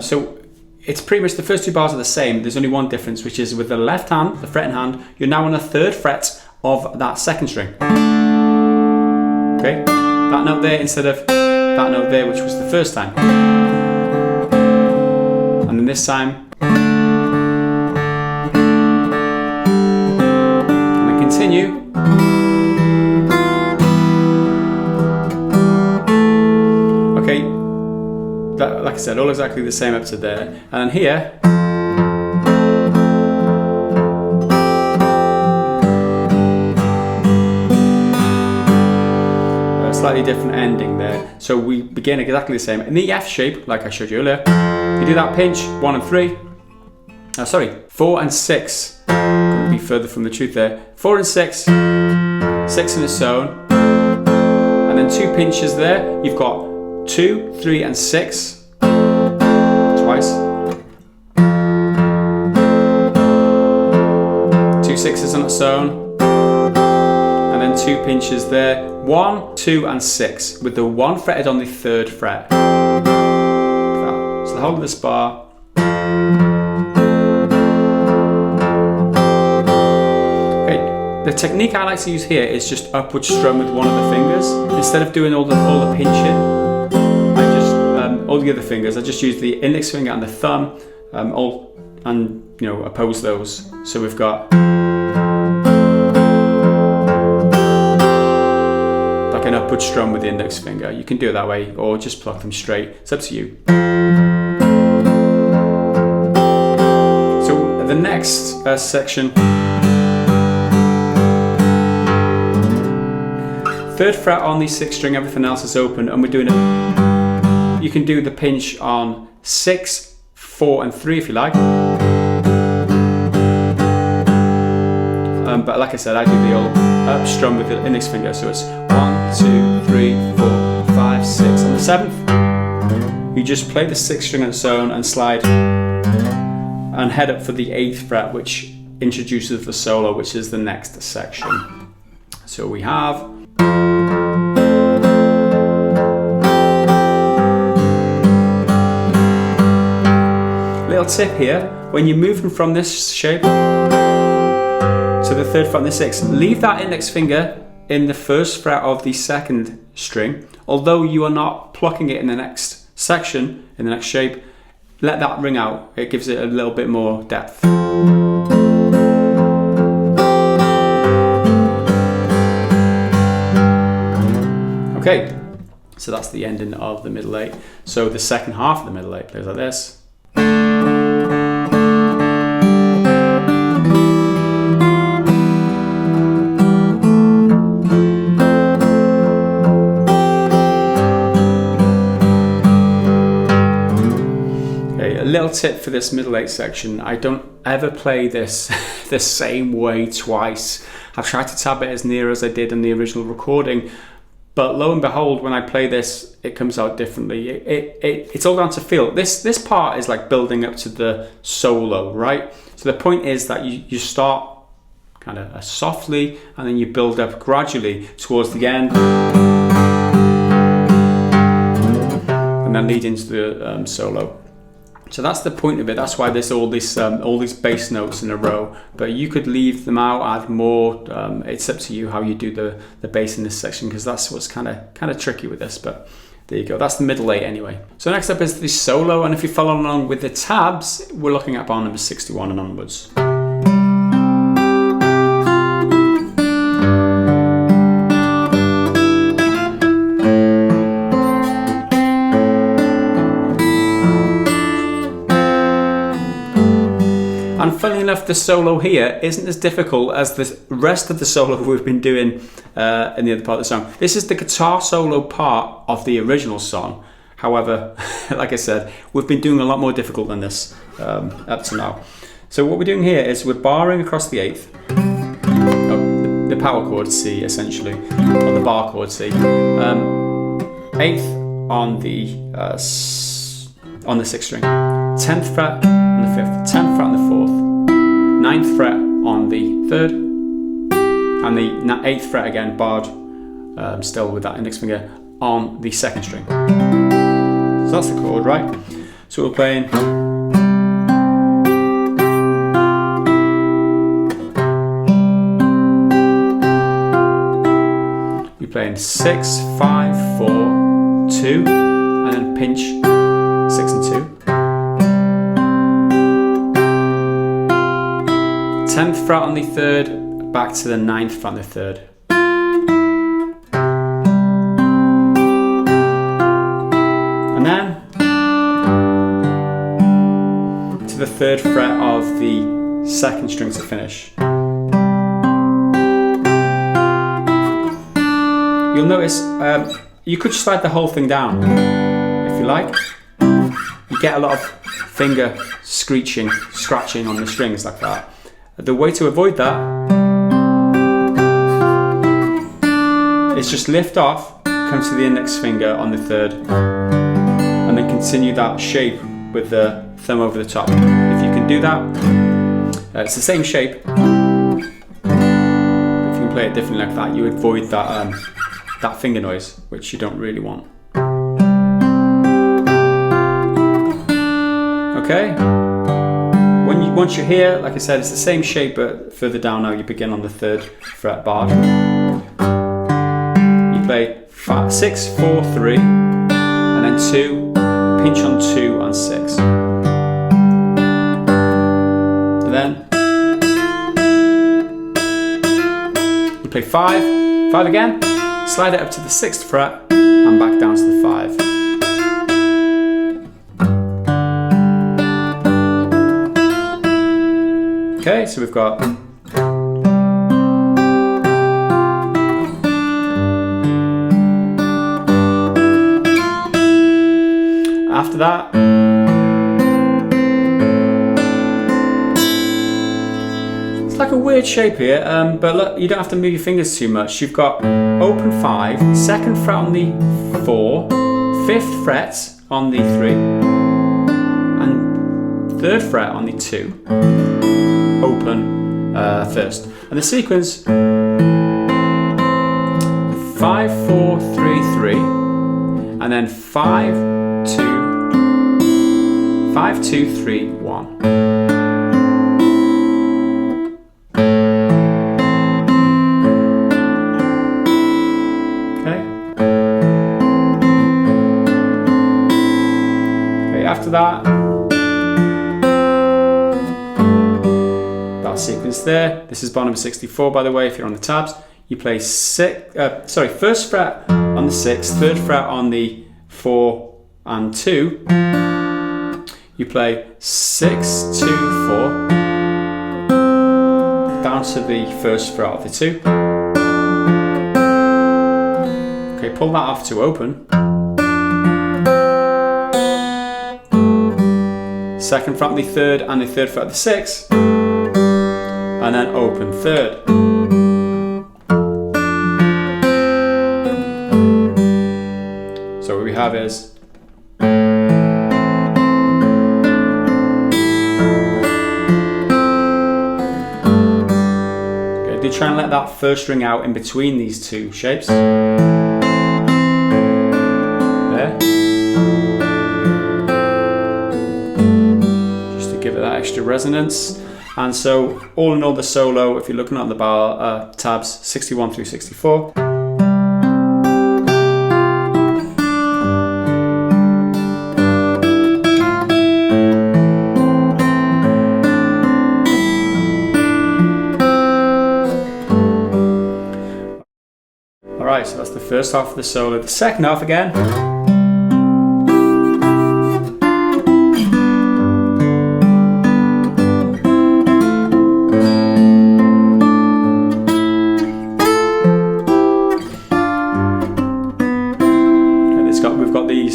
so it's pretty much the first 2 bars are the same. There's only one difference, which is with the left hand, the fretting hand, you're now on the 3rd fret of that 2nd string. Okay, that note there instead of that note there, which was the first time. And then this time, and then continue. Okay, that, like I said, all exactly the same up to there. And then here, slightly different ending there. So we begin exactly the same. In the F shape, like I showed you earlier, you do that pinch, 1 and 3. 4 and 6. Couldn't be further from the truth there. 4 and 6. 6 in its own. And then 2 pinches there. You've got 2, 3 and 6. Twice. 2 6s on its own. And then 2 pinches there, 1, 2 and 6 with the 1 fretted on the 3rd fret. So the whole of this bar. Okay, the technique I like to use here is just upward strum with one of the fingers. Instead of doing all the pinching, I just all the other fingers, I just use the index finger and the thumb, oppose those. So we've got an upward strum with the index finger. You can do it that way or just pluck them straight. It's up to you. So the next section, 3rd fret on the 6th string, everything else is open, and we're doing it. You can do the pinch on 6, 4 and 3 if you like. but like I said, I do the old up strum with the index finger, so it's 1, 2, 3, 4, 5, 6. On the 7th, you just play the 6th string on its own and slide and head up for the 8th fret, which introduces the solo, which is the next section. So we have little tip here, when you're moving from this shape to the 3rd fret on the 6th, leave that index finger in the 1st fret of the 2nd string. Although you are not plucking it in the next section, in the next shape, let that ring out. It gives it a little bit more depth. Okay, so that's the ending of the middle 8. So the second half of the middle 8 plays like this. Little tip for this middle 8 section, I don't ever play this the same way twice. I've tried to tab it as near as I did in the original recording, but lo and behold, when I play this, it comes out differently. It's all down to feel. This part is like building up to the solo, right? So the point is that you start kind of softly and then you build up gradually towards the end, and then lead into the solo. So that's the point of it. That's why there's all these bass notes in a row. But you could leave them out, add more. It's up to you how you do the bass in this section, because that's what's kind of tricky with this. But there you go. That's the middle 8 anyway. So next up is the solo, and if you follow along with the tabs, we're looking at bar number 61 and onwards. And funnily enough, the solo here isn't as difficult as the rest of the solo we've been doing in the other part of the song. This is the guitar solo part of the original song. However, like I said, we've been doing a lot more difficult than this up to now. So what we're doing here is we're barring across the 8th, the power chord C essentially, or the bar chord C. 8th on the 6th string, 10th fret on the 5th, 10th fret on the 4th, 9th fret on the 3rd, and the 8th fret again, barred, still with that index finger, on the 2nd string. So that's the chord, right? So we're playing. We're playing 6, 5, 4, 2, and then pinch 6 and 2. 10th fret on the 3rd, back to the 9th fret on the 3rd. And then to the 3rd fret of the 2nd string to finish. You'll notice you could slide the whole thing down if you like. You get a lot of finger scratching on the strings like that. The way to avoid that is just lift off, come to the index finger on the 3rd, and then continue that shape with the thumb over the top. If you can do that, it's the same shape. If you can play it differently like that, you avoid that that finger noise, which you don't really want. Okay. Once you're here, like I said, it's the same shape, but further down now you begin on the 3rd fret bar. You play 5, 6, 4, 3, and then 2, pinch on 2 and 6. And then you play 5, 5 again, slide it up to the 6th fret, and back down to the 5. Okay, so we've got after that it's like a weird shape here, but look, you don't have to move your fingers too much. You've got open 5, 2nd fret on the 4, 5th fret on the 3, and 3rd fret on the 2. Open first. And the sequence 5, 4, 3, 3, and then 5, 2, 3, 1. After that sequence there. This is bar number 64, by the way, if you're on the tabs. You play 1st fret on the 6, 3rd fret on the 4 and 2. You play 6, 2, 4, down to the 1st fret of the 2. Okay, pull that off to open. 2nd fret on the 3rd and the 3rd fret of the 6, and then open 3rd. So what we have is okay, do try and let that first string out in between these two shapes. There. Give it that extra resonance. And so all in all, the solo, if you're looking at the bar tabs 61 through 64. Alright, so that's the first half of the solo. The second half again.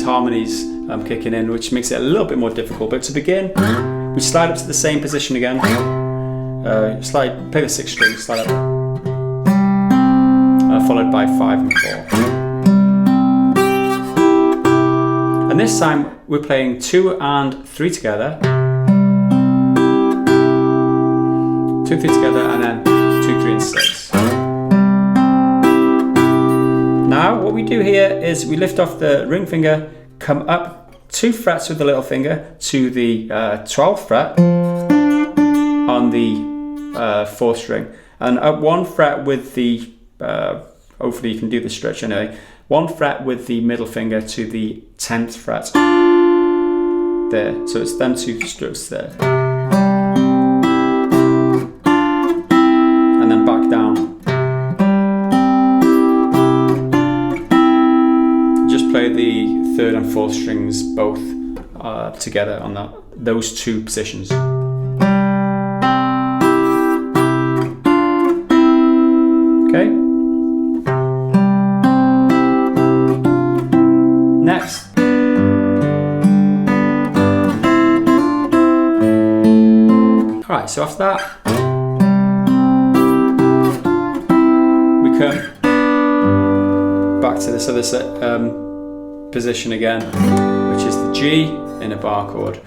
Harmonies kicking in, which makes it a little bit more difficult. But to begin, we slide up to the same position again. Play the 6th string, slide up, followed by 5 and 4. And this time we're playing 2 and 3 together, 2, 3 together, and then 2, 3, and 6. Now what we do here is we lift off the ring finger, come up 2 frets with the little finger to the 12th fret on the 4th string, and up 1 fret with the, hopefully you can do the stretch anyway, 1 fret with the middle finger to the 10th fret. There, so it's them 2 strokes there. And then back down. Just play the 3rd and 4th strings both together on those 2 positions. Okay. Next. Alright, so after that, we come back to this other position again, which is the G in a bar chord.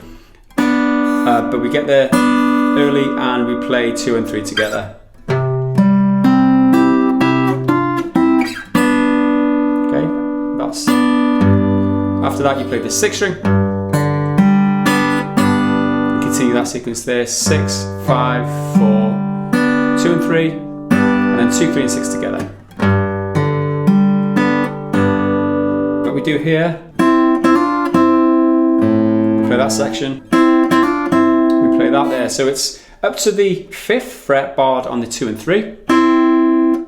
But we get there early and we play 2 and 3 together. Okay, that's. After that, you play the 6th string. Continue that sequence there: 6, 5, 4, 2 and 3, and then 2, 3, and 6 together. We do here, play that section, we play that there, so it's up to the 5th fret barred on the 2 and 3.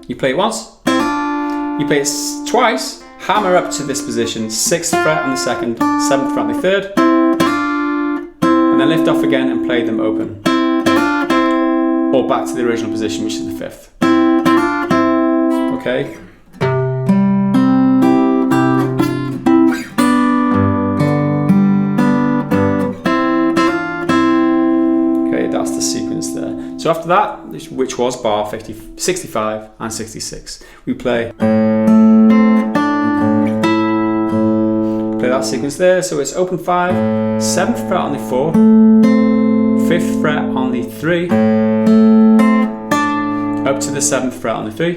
You play it once, you play it twice, hammer up to this position, 6th fret on the 2nd, 7th fret on the 3rd, and then lift off again and play them open, or back to the original position, which is the 5th. Okay. Okay, that's the sequence there. So after that, which was bar 65 and 66, we play that sequence there. So it's open 5, 7th fret on the 4, 5th fret on the 3, up to the 7th fret on the 3,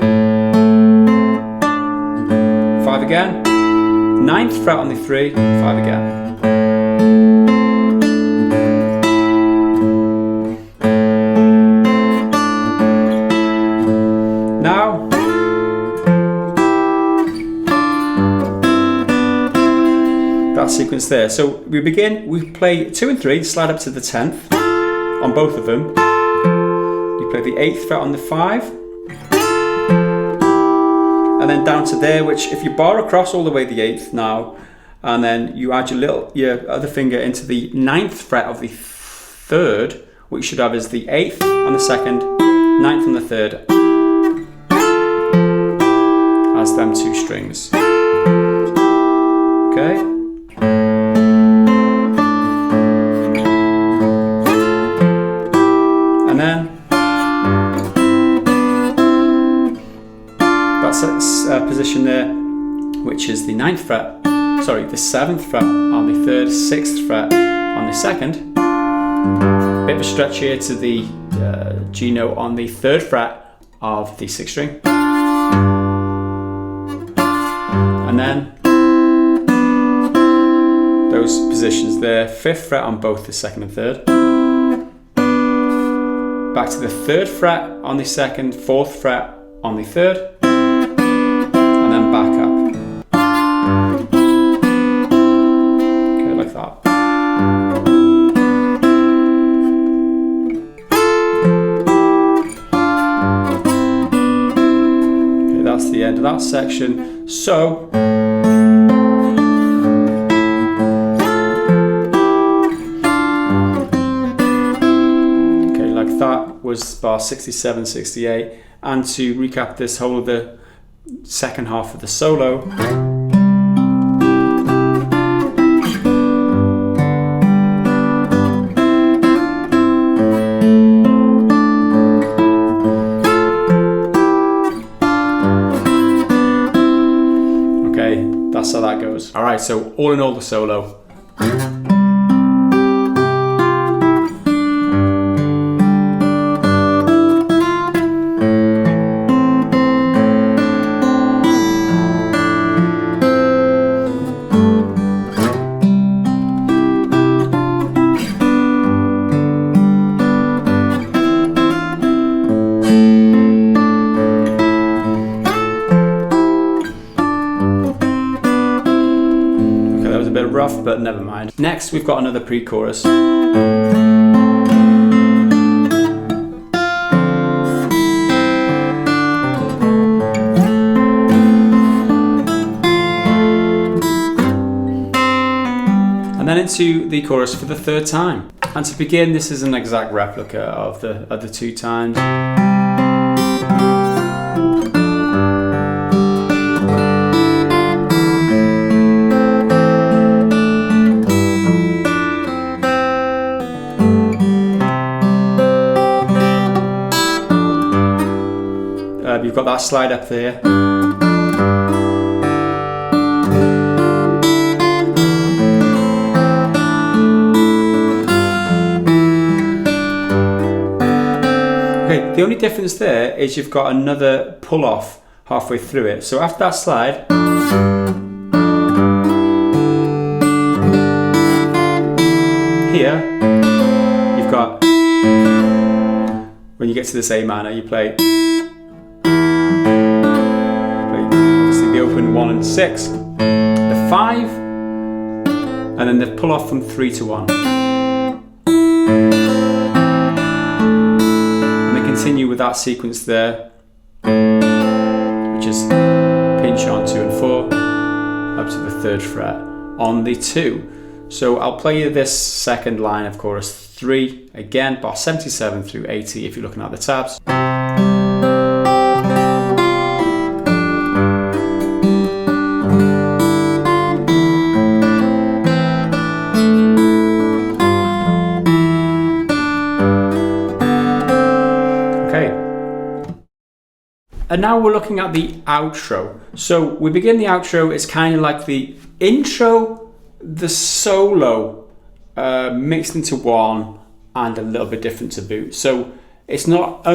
5 again, 9th fret on the 3, 5 again. Now, that sequence there. So we play 2 and 3, slide up to the 10th on both of them. You play the 8th fret on the 5, and then down to there, which if you bar across all the way the 8th now, and then you add your other finger into the 9th fret of the 3rd, what you should have is the 8th on the 2nd, 9th on the 3rd, as them 2 strings. Okay. And then that's position there, which is the 9th fret, the 7th fret on the 3rd, 6th fret on the 2nd. Bit of a stretch here to the G note on the 3rd fret of the 6th string. And then those positions there, 5th fret on both the 2nd and 3rd. Back to the 3rd fret on the 2nd, 4th fret on the 3rd, and then back up. Okay, like that. Okay, that's the end of that section. So, that was bar 67, 68, and to recap this whole of the second half of the solo. Okay, that's how that goes. All right, so all in all, the solo. Rough, but never mind. Next, we've got another pre-chorus. And then into the chorus for the 3rd time. And to begin, this is an exact replica of the other 2 times. You've got that slide up there. Okay, the only difference there is you've got another pull off halfway through it. So after that slide, here, you've got, when you get to this A minor, you play the open 1 and 6, the 5, and then the pull off from 3 to 1. And then continue with that sequence there, which is pinch on 2 and 4, up to the 3rd fret on the 2. So I'll play you this second line of chorus 3, again, bar 77 through 80 if you're looking at the tabs. And now we're looking at the outro. So we begin the outro, it's kind of like the intro, the solo mixed into one, and a little bit different to boot. So it's not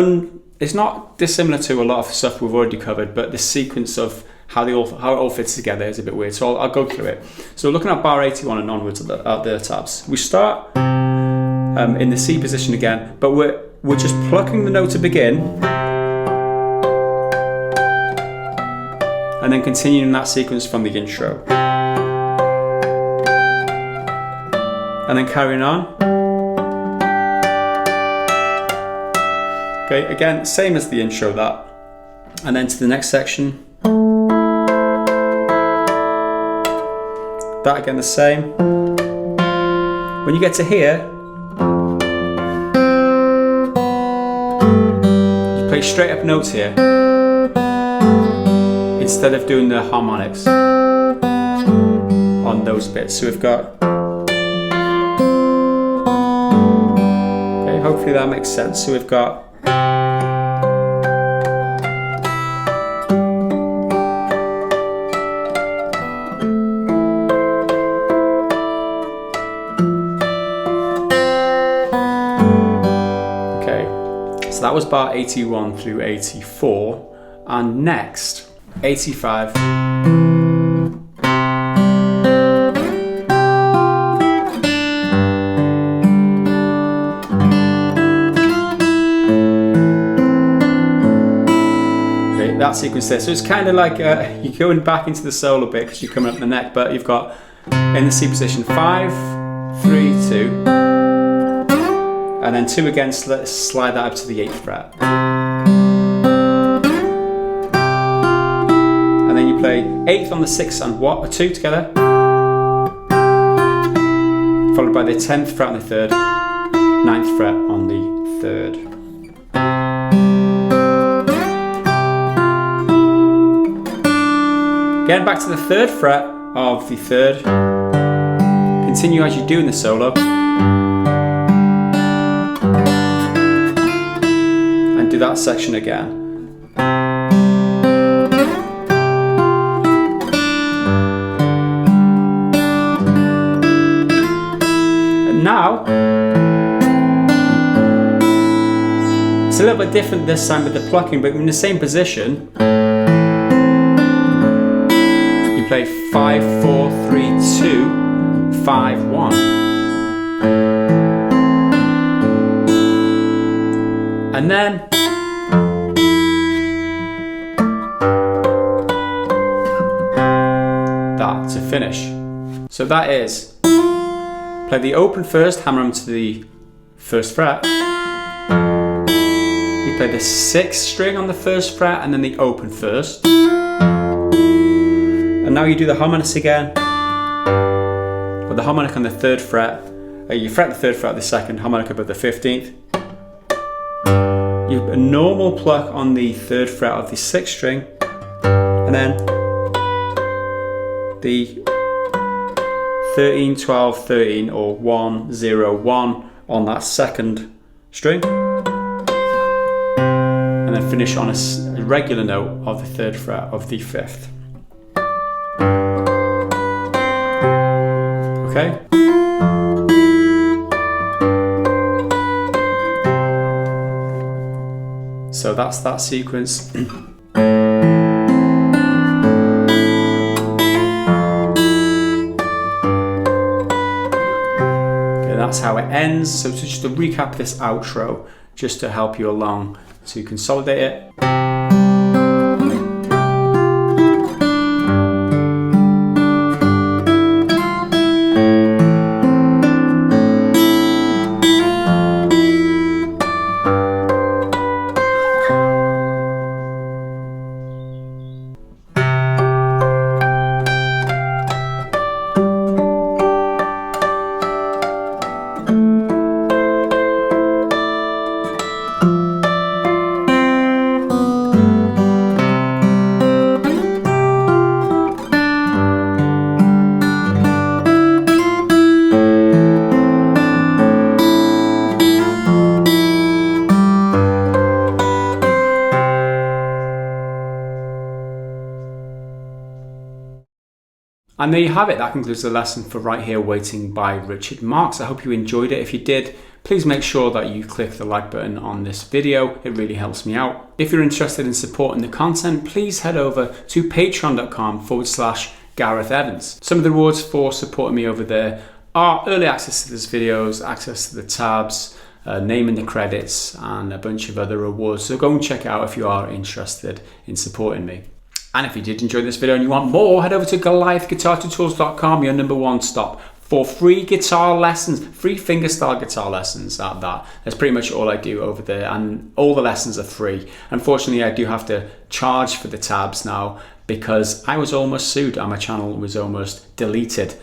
dissimilar to a lot of stuff we've already covered, but the sequence of how it all fits together is a bit weird. So I'll go through it. So looking at bar 81 and onwards at the tabs, we start in the C position again, but we're just plucking the note to begin, and then continuing that sequence from the intro, and then carrying on. Okay, again, same as the intro, that, and then to the next section. That again the same. When you get to here, you play straight up notes here instead of doing the harmonics on those bits. So we've got, okay, hopefully that makes sense. So we've got so that was bar 81 through 84, and next 85. Okay, that sequence there. So it's kind of like you're going back into the solo bit because you're coming up the neck, but you've got in the C position 5, 3, 2. And then 2 again, so let's slide that up to the 8th fret. And then you play 8th on the 6th and 2 together, followed by the 10th fret on the 3rd, 9th fret on the 3rd. Getting back to the 3rd fret of the 3rd, continue as you're doing the solo. Do that section again. And now it's a little bit different this time with the plucking, but in the same position you play 5, 4, 3, 2, 5, 1. And then that to finish. So that is, play the open first, hammer them to the 1st fret. You play the 6th string on the 1st fret and then the open first. And now you do the harmonics again. With the harmonic on the 3rd fret, you fret the 3rd fret of the 2nd, harmonic above the 15th. You have a normal pluck on the 3rd fret of the 6th string, and then the 13, 12, 13 or 1, 0, 1 on that 2nd string, and then finish on a regular note of the 3rd fret of the 5th. Okay? So that's that sequence. Okay, that's how it ends. So just to recap this outro, just to help you along to consolidate it. And there you have it. That concludes the lesson for Right Here Waiting by Richard Marx. I hope you enjoyed it. If you did, please make sure that you click the like button on this video. It really helps me out. If you're interested in supporting the content, please head over to patreon.com/Gareth Evans. Some of the rewards for supporting me over there are early access to these videos, access to the tabs, naming the credits, and a bunch of other rewards. So go and check it out if you are interested in supporting me. And if you did enjoy this video and you want more, head over to GoliathGuitarTutorials.com, your #1 stop for free guitar lessons, free fingerstyle guitar lessons at that. That's pretty much all I do over there, and all the lessons are free. Unfortunately, I do have to charge for the tabs now because I was almost sued and my channel was almost deleted.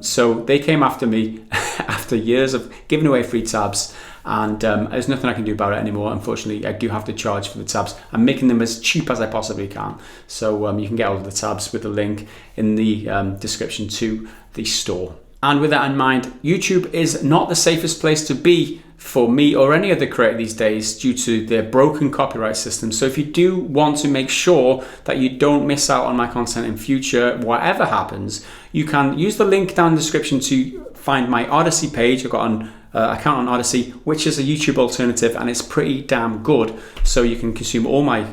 So they came after me after years of giving away free tabs, and there's nothing I can do about it anymore. Unfortunately, I do have to charge for the tabs. I'm making them as cheap as I possibly can. So you can get all of the tabs with the link in the description to the store. And with that in mind, YouTube is not the safest place to be for me or any other creator these days due to their broken copyright system. So if you do want to make sure that you don't miss out on my content in future, whatever happens, you can use the link down in the description to find my Odyssey page. I've got an account on Odyssey, which is a YouTube alternative, and it's pretty damn good. So you can consume all my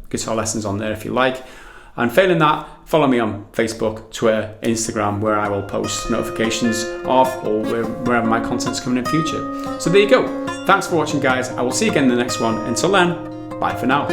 guitar lessons on there if you like. And failing that, follow me on Facebook, Twitter, Instagram, where I will post notifications of or wherever my content's coming in future. So there you go. Thanks for watching, guys. I will see you again in the next one. Until then, bye for now.